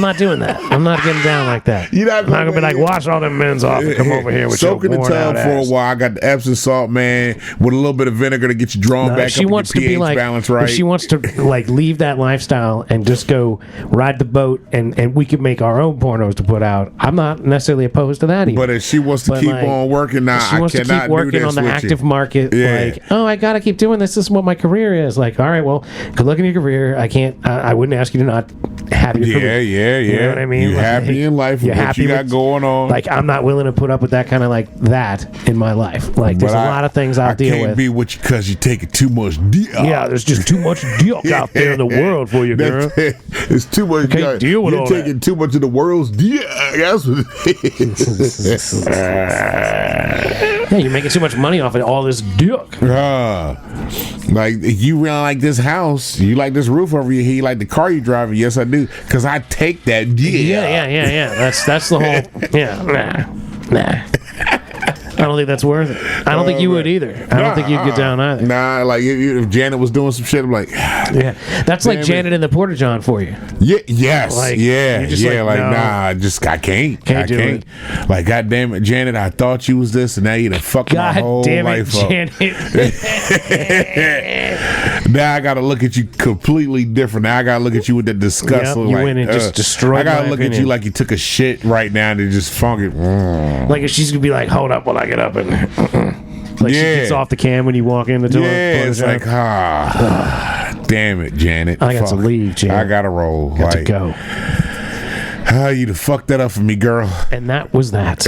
A: not doing that. I'm not getting down like that.
B: You're not
A: I'm not gonna be like, wash all them men's off and come over here with
B: Soak in
A: your
B: the
A: worn
B: tub
A: out
B: for
A: ass.
B: a while. I got the Epsom salt, man, with a little bit of vinegar to get you drawn
A: No,
B: back
A: if she
B: up
A: wants
B: and
A: to
B: your
A: be
B: pH
A: like,
B: balance right.
A: if she wants to like leave that lifestyle and just go ride the boat, and we could make our own pornos to put out, I'm not necessarily opposed to that. Either.
B: But if she wants to
A: But,
B: keep
A: like,
B: on working, now
A: she
B: I
A: wants to
B: cannot
A: keep working
B: do this
A: on the
B: with
A: active
B: you.
A: market.
B: Yeah.
A: Like, oh, I gotta keep doing this. This is what my career is. Like, all right, well, good luck in your career. I can't. I wouldn't ask you to not have your career.
B: Yeah.
A: You know what I mean?
B: You
A: Like,
B: happy in life with
A: you're
B: what
A: happy
B: you got
A: with-
B: going on.
A: Like, I'm not willing to put up with that kind of like that in my life. Like, there's
B: But
A: a lot of things I'll
B: I
A: deal
B: can't
A: with.
B: be with you because you're taking too much dick.
A: Yeah, there's just too much dick out there in the world for you, girl.
B: It's too much.
A: Can't deal with
B: you're
A: all
B: taking too much of the world's dick. That's what it is.
A: Yeah, you're making too much money off of all this dick.
B: Like, you really like this house, you like this roof over your head, you like the car you driving. Yes, I do, because I take that dick.
A: Yeah. That's the whole. Yeah, nah. I don't think that's worth it. I don't think you would either. I don't think you'd get down either.
B: Nah, like if Janet was doing some shit, I'm like,
A: Yeah, that's like
B: Damn it.
A: Janet and the Porta John for you.
B: yes,
A: Like,
B: yeah,
A: you're just
B: yeah.
A: like, no.
B: Nah, I can't.
A: Can't
B: I
A: do
B: can't. Like, God damn it, Janet, I thought you was this, and now you done fucked my whole
A: God damn it,
B: life up.
A: Janet.
B: Now I gotta look at you completely different. Now I gotta look at you with that disgust.
A: Yep,
B: look
A: you
B: like,
A: went and just destroyed
B: I gotta
A: my
B: look at
A: opinion.
B: you like you took a shit right now and it just funky.
A: Like if she's gonna be like, hold up while I get up and like she
B: Yeah.
A: gets off the cam when you walk in the door.
B: Yeah, it's like, damn it, Janet.
A: I got to
B: Fuck.
A: leave, Janet.
B: I gotta roll.
A: got to
B: Like,
A: go.
B: you'd have fucked that up for me, girl.
A: And that was that.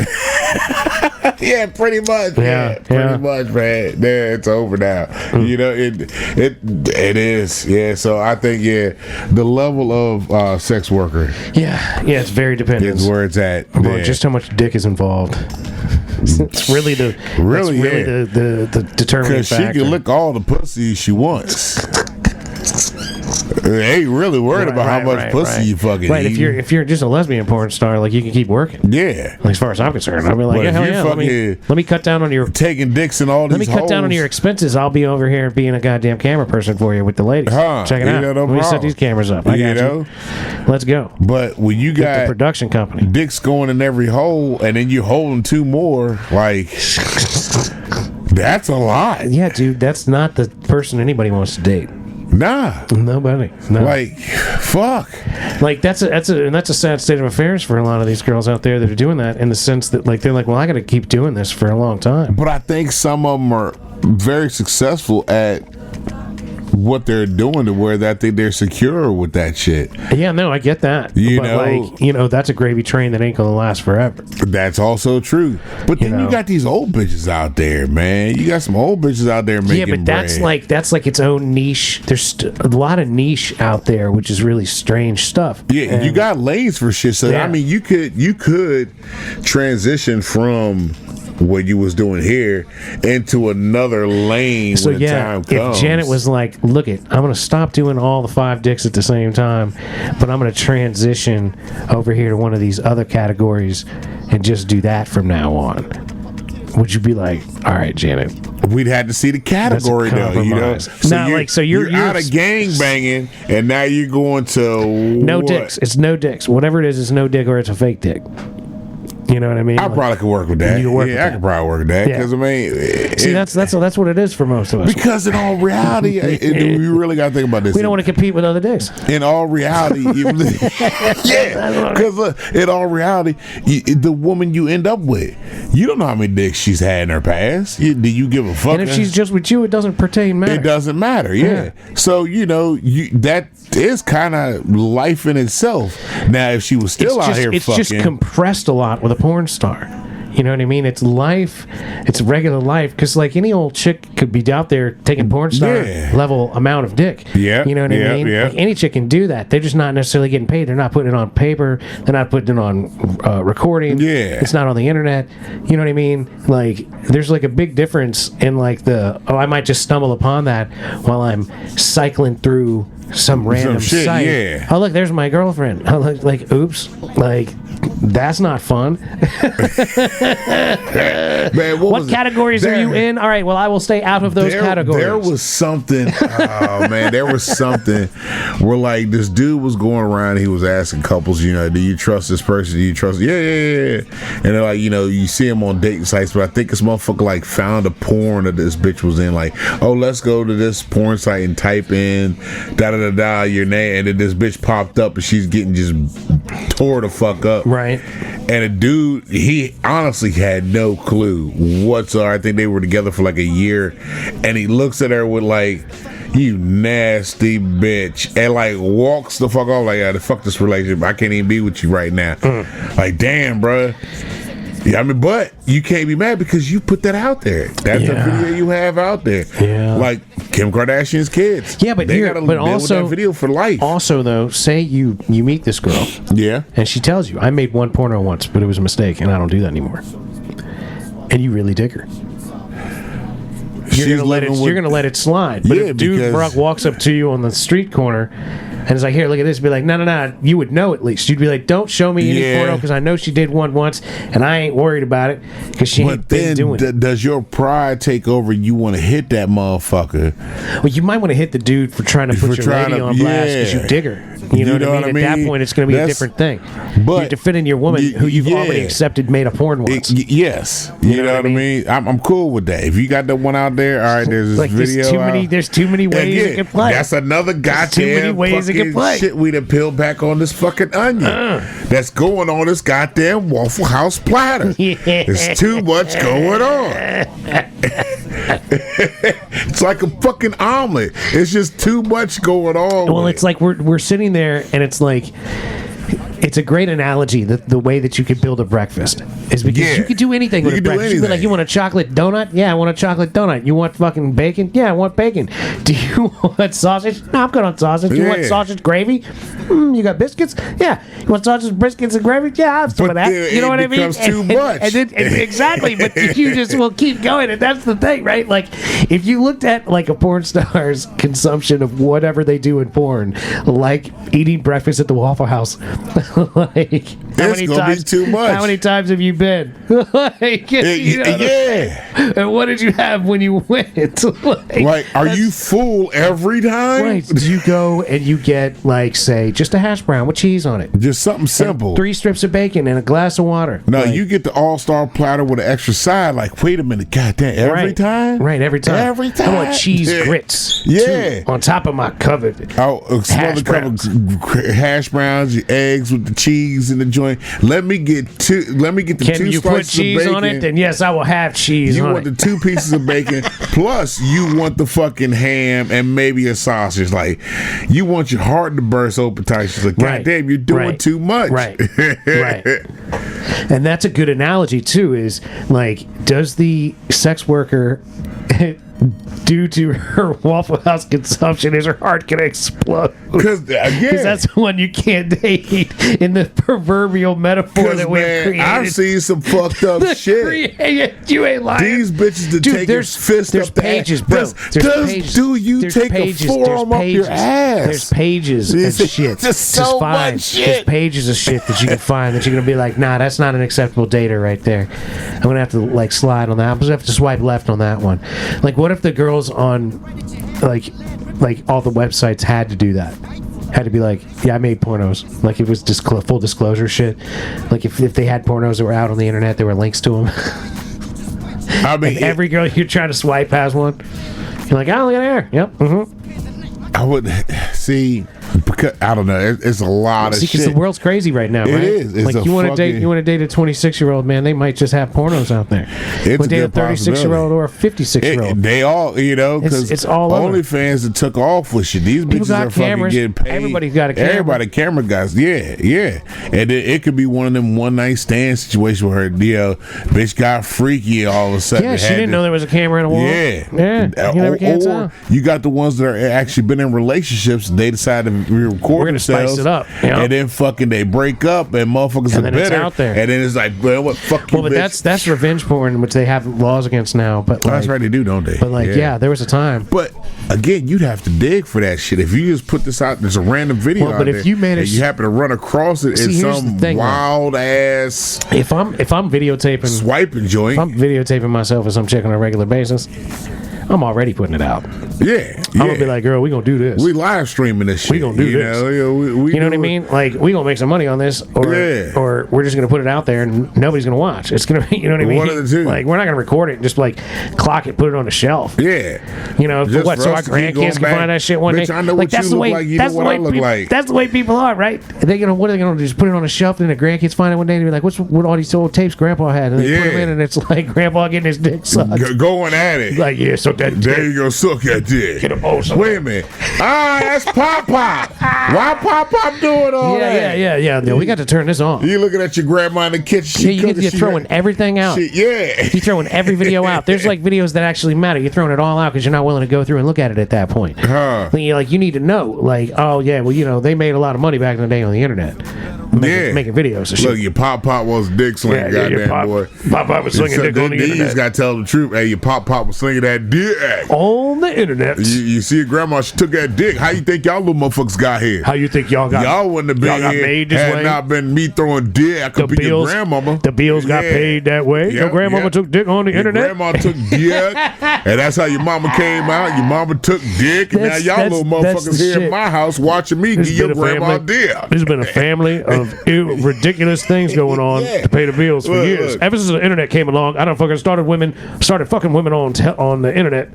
B: Yeah, pretty much.
A: Yeah,
B: Pretty
A: yeah.
B: much, man. Yeah, it's over now. You know, it is. Yeah, so I think the level of sex worker
A: Yeah, it's very dependent.
B: is where it's at.
A: Well,
B: Yeah.
A: just how much dick is involved. It's really the
B: Really,
A: that's really
B: yeah.
A: the determining
B: Because she
A: factor.
B: can lick all the pussy she wants. They ain't really worried about how much pussy you fucking
A: Right,
B: eat.
A: if you're just a lesbian porn star, like you can keep working.
B: Yeah.
A: Like, as far as I'm concerned, I'll be like,
B: But
A: yeah,
B: if
A: hell
B: you're
A: yeah.
B: fucking
A: Let me cut down on your.
B: taking dicks and all these
A: Let me cut down on
B: holes.
A: your expenses. I'll be over here being a goddamn camera person for you with the ladies.
B: Huh,
A: Check it
B: you
A: out.
B: know, no
A: Let me set
B: problem.
A: these cameras up. I
B: You
A: got
B: know?
A: you. Let's go.
B: But when you
A: The
B: got
A: production company.
B: dicks going in every hole and then you're holding two more, like, That's a lot.
A: Yeah, dude, that's not the person anybody wants to date.
B: Nah.
A: Nobody. No.
B: Like, fuck.
A: Like that's a sad state of affairs for a lot of these girls out there that are doing that, in the sense that like they're like, well, I got to keep doing this for a long time.
B: But I think some of them are very successful at what they're doing, to where that they're secure with that shit.
A: Yeah, no, I get that.
B: You
A: but
B: know,
A: like, you know, that's a gravy train that ain't gonna last forever.
B: That's also true. But then you got these old bitches out there, man. You got some old bitches out there making
A: Yeah, but that's like its own niche. There's a lot of niche out there, which is really strange stuff.
B: Yeah, and you got lanes for shit. So
A: Yeah.
B: I mean, you could transition from what you was doing here into another lane
A: So
B: when the
A: yeah,
B: time comes.
A: if Janet was like, look it, I'm gonna stop doing all the 5 dicks at the same time, but I'm gonna transition over here to one of these other categories and just do that from now on, would you be like, all right, Janet?
B: We'd had to see the category though, you know.
A: compromise. Now, you're
B: out of gang banging, and now you're going to
A: no
B: what?
A: dicks. It's no dicks. Whatever it is, it's no dick or it's a fake dick. You know what I mean?
B: I probably could work with that.
A: You could work with
B: I
A: that.
B: could probably work with that
A: Yeah.
B: because I mean,
A: See, that's what it is for most of us.
B: because in all reality, you really got to think about this.
A: We don't want to compete with other dicks.
B: In all reality, yeah, because in all reality, the woman you end up with, you don't know how many dicks she's had in her past. Do you give a fuck?
A: And if she's just with you, it doesn't pertain matter.
B: It doesn't matter. Yeah. So that is kind of life in itself. Now, if she was still out here
A: it's
B: fucking,
A: just compressed a lot with a porn star. You know what I mean? It's life. It's regular life. Because like any old chick could be out there taking porn star level amount of dick.
B: Yeah,
A: You know what I mean?
B: yeah.
A: Like any chick can do that. They're just not necessarily getting paid. They're not putting it on paper. They're not putting it on recording.
B: Yeah.
A: It's not on the internet. You know what I mean? Like there's like a big difference in like I might just stumble upon that while I'm cycling through some random
B: shit,
A: site.
B: yeah.
A: Oh look, there's my girlfriend. Oh, like oops. Like that's not fun.
B: man,
A: What categories are you in? All right, well, I will stay out of those categories.
B: There was something. Oh man, there was something where like this dude was going around. He was asking couples, you know, do you trust this person? Do you trust? Yeah. And they're like, you know, you see him on dating sites, but I think this motherfucker like found a porn that this bitch was in. Like, oh, let's go to this porn site and type in your name, and then this bitch popped up, and she's getting just tore the fuck up.
A: Right.
B: And a dude, he honestly had no clue whatsoever. I think they were together for like a year, and he looks at her with like, you nasty bitch, and like walks the fuck off like, yeah, fuck this relationship. I can't even be with you right now. Like, damn, bruh. Yeah, I mean, but you can't be mad because you put that out there. That's a video you have out there.
A: Yeah.
B: Like Kim Kardashian's kids.
A: Yeah, but
B: they gotta live with that video for life.
A: Also, though, say you meet this girl,
B: Yeah.
A: and she tells you, "I made one porno once, but it was a mistake, and I don't do that anymore." And you really dig her. You're gonna let it slide. But
B: Yeah,
A: if dude
B: because-
A: walks up to you on the street corner and is like, "Here, look at this," be like, "No," you would know at least. You'd be like, "Don't show me any porno because I know she did one once, and I ain't worried about it because she ain't been doing it."
B: Does your pride take over? You want to hit that motherfucker?
A: Well, you might want to hit the dude for trying to put your lady on blast because you dig her. You know what I mean? At that point, it's going to be a different thing.
B: But
A: you're defending your woman who you've already accepted made a porn once.
B: Yes, you know what I mean. I'm cool with that. If you got the one out there, all right. There's this
A: like
B: video.
A: There's too many ways it can play.
B: That's another goddamn
A: too many ways it can play.
B: Shit we done peeled back on this fucking onion. That's going on this goddamn Waffle House platter. There's too much going on. It's like a fucking omelet. It's just too much going on.
A: Well, it's like we're sitting there, and it's like it's a great analogy that the way that you could build a breakfast is because you could do anything with a breakfast. You could be like, you want a chocolate donut? Yeah, I want a chocolate donut. You want fucking bacon? Yeah, I want bacon. Do you want sausage? No, I'm good on sausage. You want sausage gravy? You got biscuits? Yeah. You want sausage, biscuits, and gravy? Yeah, I'll have some of that. You know what I mean?
B: It becomes too much.
A: Exactly, but you just will keep going, and that's the thing, right? Like, if you looked at like a porn star's consumption of whatever they do in porn, like eating breakfast at the Waffle House, like
B: It's gonna be too much.
A: How many times have you been? Like,
B: Yeah.
A: And what did you have when you went?
B: Like, are you full every time?
A: Right. Do you go and you get, like, say, just a hash brown with cheese on it?
B: Just something simple.
A: 3 strips of bacon and a glass of water.
B: No,
A: Like,
B: you get the all-star platter with an extra side. Like, wait a minute, goddamn, every time?
A: Right, every time.
B: Every time.
A: I want cheese
B: Yeah.
A: grits.
B: Yeah.
A: Too, on top of my covered.
B: Hash
A: browns.
B: hash browns, your eggs with the cheese in the joint. Let me get the
A: Can
B: two
A: you put
B: slices
A: cheese
B: of bacon.
A: on it? Then yes, I will have cheese
B: You
A: on
B: want
A: it.
B: the 2 pieces of bacon, plus you want the fucking ham and maybe a sausage. Like, you want your heart to burst open tight. She's like, God
A: Right.
B: damn, you're doing
A: Right.
B: too much.
A: Right. Right. And that's a good analogy too, is like, does the sex worker due to her Waffle House consumption, is her heart gonna explode?
B: Because,
A: Because that's the one you can't date in the proverbial metaphor that we've
B: man,
A: created.
B: I've seen some fucked up shit.
A: You ain't lying.
B: These bitches to
A: Dude,
B: take
A: there's
B: his fist
A: there's
B: up the
A: pages,
B: ass.
A: bro.
B: Do you
A: There's
B: take
A: pages,
B: a forearm up your ass?
A: There's pages of
B: There's
A: shit.
B: just so
A: fine.
B: much shit.
A: There's pages of shit that you can find that you're gonna be like, nah, that's not an acceptable data right there. I'm gonna have to like slide on that. I'm gonna have to swipe left on that one. Like, what if the girls on like all the websites had to do that? Had to be like, yeah, I made pornos. Like, it was full disclosure shit. Like, if they had pornos that were out on the internet, there were links to them.
B: I mean,
A: And every girl you're trying to swipe has one. You're like, oh, look at there. Yep. Mm-hmm.
B: I would see, because I don't know. It's a lot of
A: See, because
B: shit.
A: the world's crazy right now,
B: It
A: right?
B: is. It's
A: like,
B: a
A: you want to date
B: fucking-
A: a 26-year-old man, they might just have pornos out there.
B: It's
A: Want
B: a
A: to date a
B: good
A: 36-year-old or a 56-year-old.
B: They all, because
A: It's all over.
B: OnlyFans that took off with shit. These
A: People
B: bitches
A: got
B: are fucking
A: cameras.
B: getting paid.
A: Everybody's got a camera.
B: Everybody camera guys. Yeah. And it could be one of them one night stand situations where her bitch got freaky all of a sudden.
A: Yeah, she didn't know there was a camera in a wall.
B: Yeah.
A: You never can tell.
B: Or you got the ones that are actually been in relationships and they decide to record
A: We're gonna
B: themselves.
A: spice it up, you know?
B: And then fucking they break up and motherfuckers
A: And
B: are
A: then it's
B: bitter.
A: out there.
B: And then it's like, well, what fuck you,
A: Well, but
B: bitch.
A: that's revenge porn, which they have laws against now. But like,
B: That's right, they do, don't they?
A: But like, yeah, there was a time.
B: But again, you'd have to dig for that shit. If you just put this out, there's a random video
A: Well,
B: out
A: but if
B: there,
A: you made it-
B: and you happen to run across it
A: See,
B: in
A: here's
B: some
A: the thing, though.
B: wild ass
A: If I'm videotaping,
B: swiping joint,
A: if I'm videotaping myself as I'm checking on a regular basis, I'm already putting it out.
B: yeah,
A: I'm gonna be like, girl, we gonna do this.
B: we live streaming this shit.
A: We gonna do
B: you
A: this.
B: Know? We
A: You know what I
B: do it.
A: mean? Like, we gonna make some money on this, or
B: Yeah.
A: or we're just gonna put it out there and nobody's gonna watch. It's gonna, you know what I mean?
B: One of the two.
A: Like, we're not gonna record it and just like clock it, put it on the shelf.
B: Yeah,
A: You know,
B: Just
A: what?
B: for
A: So
B: us
A: our
B: to keep going
A: grandkids can
B: back.
A: find that shit one
B: Bitch,
A: day.
B: I know
A: Like,
B: what
A: that's
B: you
A: the
B: look
A: way.
B: like. You
A: That's
B: know
A: the
B: what
A: way
B: I look
A: people.
B: like.
A: That's the way people are, right? They gonna what are they gonna do? Just put it on a shelf, and the grandkids find it one day and be like, what all these old tapes Grandpa had? And they put them
B: Yeah.
A: in, and it's like Grandpa getting his dick sucked.
B: Going at it.
A: Like, yeah, so that
B: There you go, suck that dick.
A: Get a bowl of
B: Wait a minute. That's Pop Pop. Why Pop Pop doing all that?
A: yeah. No, we got to turn this on.
B: You looking at your grandma in the kitchen.
A: Yeah, you're throwing everything out.
B: Yeah.
A: You're throwing every video out. There's like videos that actually matter. You're throwing it all out because you're not willing to go through and look at it at that point.
B: Huh.
A: You need to know, like, oh yeah, well, they made a lot of money back in the day on the internet, making videos. And
B: Look,
A: shit.
B: your Pop Pop was dick sling,
A: your
B: goddamn boy.
A: Pop was slinging dick on the
B: You just
A: internet.
B: gotta tell the truth. Hey, your Pop Pop was slinging that dick.
A: On the internet.
B: You see your grandma, she took that dick. How you think y'all little motherfuckers got here?
A: How you think y'all got?
B: Y'all wouldn't have
A: y'all
B: been
A: got
B: here
A: made this
B: had
A: way?
B: not been me throwing dick. I
A: The
B: could be your
A: bills,
B: grandmama.
A: the bills got
B: Yeah.
A: paid that way. Your
B: Yep,
A: grandmama
B: yep.
A: took dick on the
B: Your
A: internet.
B: grandma took dick, and that's how your mama came out. Your mama took dick, and now
A: That's-
B: y'all
A: that's-
B: little
A: that's
B: motherfuckers
A: the
B: here in
A: shit.
B: my house watching me
A: This
B: give
A: has
B: your
A: been a
B: grandma
A: family.
B: dick.
A: There's been a family of ridiculous things going on
B: Yeah.
A: to pay the bills for
B: Look,
A: years.
B: look.
A: Ever since the internet came along, I done fucking started fucking women on the internet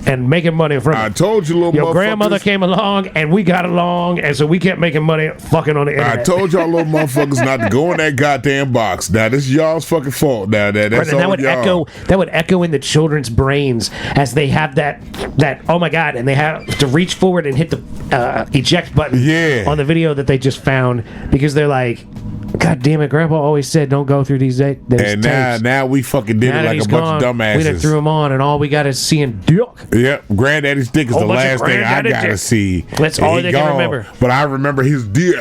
A: and making money from
B: I
A: it.
B: told you, little
A: Your
B: motherfuckers.
A: grandmother came along and we got along, and so we kept making money fucking on the internet.
B: I told y'all little motherfuckers not to go in that goddamn box. Now this is y'all's fucking fault. Now that's
A: Right, and
B: all
A: that would
B: y'all.
A: echo in the children's brains as they have that oh my god, and they have to reach forward and hit the eject button
B: Yeah.
A: on the video that they just found because they're like, God damn it, Grandpa always said don't go through these
B: And
A: tapes.
B: now we fucking did
A: Now
B: it
A: that
B: like
A: he's
B: a bunch
A: gone,
B: of
A: we done threw
B: dumbasses.
A: him on, and all we got is seeing dick.
B: Yep, granddaddy's dick is
A: Whole
B: the
A: bunch of
B: last thing I
A: granddaddy
B: gotta
A: dick.
B: see.
A: That's
B: And
A: all
B: he
A: they can
B: gone.
A: remember.
B: But I remember his dick.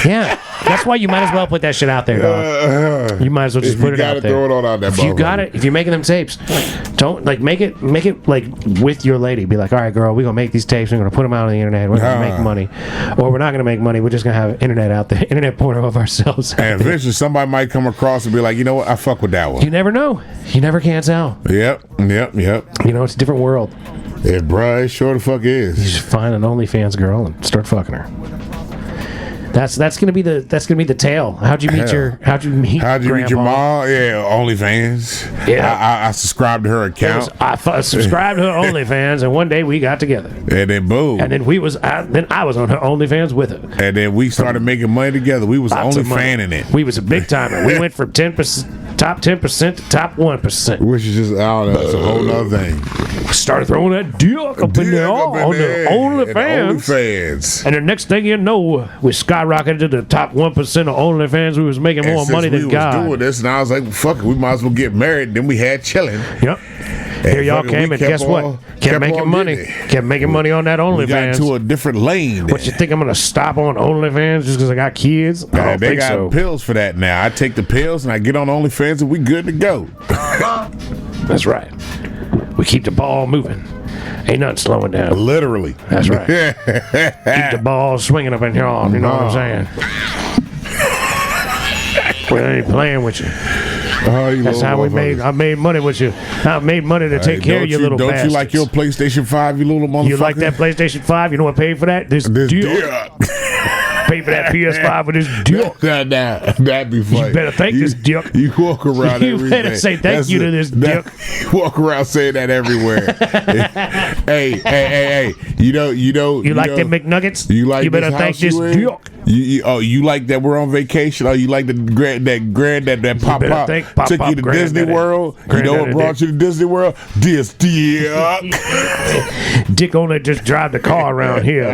A: Yeah, that's why you might as well put that shit out there, dog. You might as well just put it out there.
B: Throw it all out there.
A: If you got it, if you're making them tapes, don't like make it like with your lady. Be like, all right, girl, we're gonna make these tapes. We're gonna put them out on the internet. We're gonna make money, or we're not gonna make money. We're just gonna have internet out there, internet porno of ourselves.
B: And eventually, somebody might come across and be like, you know what? I fuck with that one.
A: You never know. You never can tell.
B: Yep.
A: You know, it's a different world.
B: Yeah, bruh, it sure the fuck is.
A: You just find an OnlyFans girl and start fucking her. That's gonna be the tale. How'd you meet your
B: mom? Yeah, OnlyFans.
A: Yeah,
B: I subscribed to her account.
A: I subscribed to her OnlyFans, and one day we got together.
B: And then boom.
A: And then I was on her OnlyFans with her.
B: And then we started making money together. We was OnlyFanning it.
A: We was a big timer. We went from top 10% to top 1%.
B: Which is just, I don't know, it's a whole nother thing.
A: Started throwing that dick up in there on the OnlyFans. And the next thing you know, we skyrocketed to the top 1% of OnlyFans. We was making more money than God.
B: We was doing this, and I was like, fuck it, we might as well get married. Then we had chilling.
A: Yep. Here y'all came, and guess what? Kept making money. Kept making money on that OnlyFans. We got
B: into a different lane.
A: What, you think I'm going to stop on OnlyFans just because I got kids? I don't
B: they
A: think
B: got
A: so.
B: pills for that now. I take the pills, and I get on OnlyFans, and we good to go.
A: That's right. We keep the ball moving. Ain't nothing slowing down.
B: Literally.
A: That's right. Keep the ball swinging up in here. You know what I'm saying? We ain't playing with you. That's how I made money with you. I made money to take care of you, little bastards.
B: Don't you like your PlayStation 5, you little motherfucker?
A: You like that PlayStation 5? You know what paid for that? This deal. Paid for that PS5 with this dick.
B: That'd be funny.
A: You better thank this dick.
B: You walk around
A: you better say thank you to this dick.
B: You walk around saying that everywhere. hey. You like them McNuggets? You better thank this dick. You like that we're on vacation? Oh, you like that Pop took you to Disney World? You know what brought you to Disney World? This dick.
A: Dick only just drive the car around here.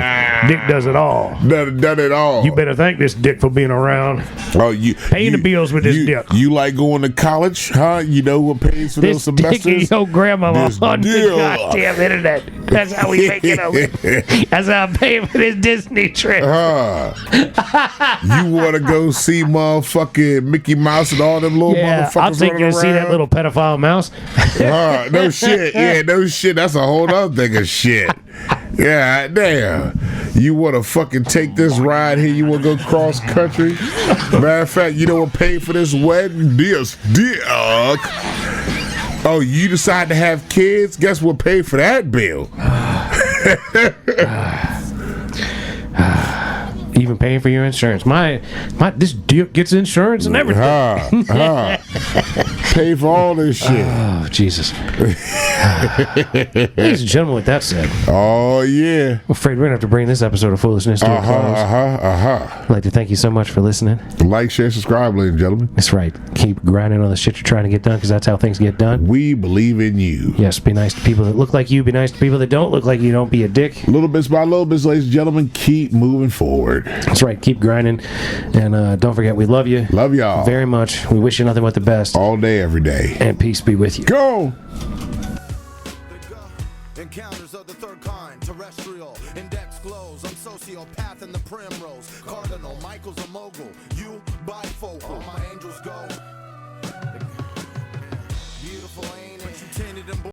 A: Dick does it all.
B: Done it all.
A: You better thank this dick for being around.
B: Oh, you
A: paying the bills with this dick.
B: You like going to college, huh? You know what pays for those semesters?
A: This dick your grandmama on the goddamn internet. That's how we make it over. That's how I pay for this Disney trip.
B: You want to go see motherfucking Mickey Mouse and all them little motherfuckers
A: I'll take you to see that little pedophile mouse.
B: No shit. Yeah, no shit. That's a whole other thing of shit. Yeah, damn. You want to fucking take this ride here? You want to go cross country? Matter of fact, you know what paid for this wedding? This dick. Oh, you decide to have kids? Guess what paid for that bill?
A: Even paying for your insurance. This dick gets insurance and everything.
B: Pay for all this shit.
A: Oh, Jesus. Ladies and gentlemen, with that said.
B: Oh, yeah.
A: I'm afraid we're going to have to bring this episode of Foolishness to a close. I'd like to thank you so much for listening.
B: Like, share, subscribe, ladies and gentlemen.
A: That's right. Keep grinding on the shit you're trying to get done, because that's how things get done.
B: We believe in you.
A: Yes, be nice to people that look like you. Be nice to people that don't look like you. Don't be a dick.
B: Little bits by little bits, ladies and gentlemen. Keep moving forward.
A: That's right. Keep grinding. And don't forget, we love you.
B: Love y'all.
A: Very much. We wish you nothing but the best.
B: All day, every day.
A: And peace be with you.
B: Go!
C: Encounters of the third kind, terrestrial, index glows, I'm sociopath in the primrose, Cardinal, Michael's a mogul, you bifocal, all my angels go, beautiful ain't it, you tinted and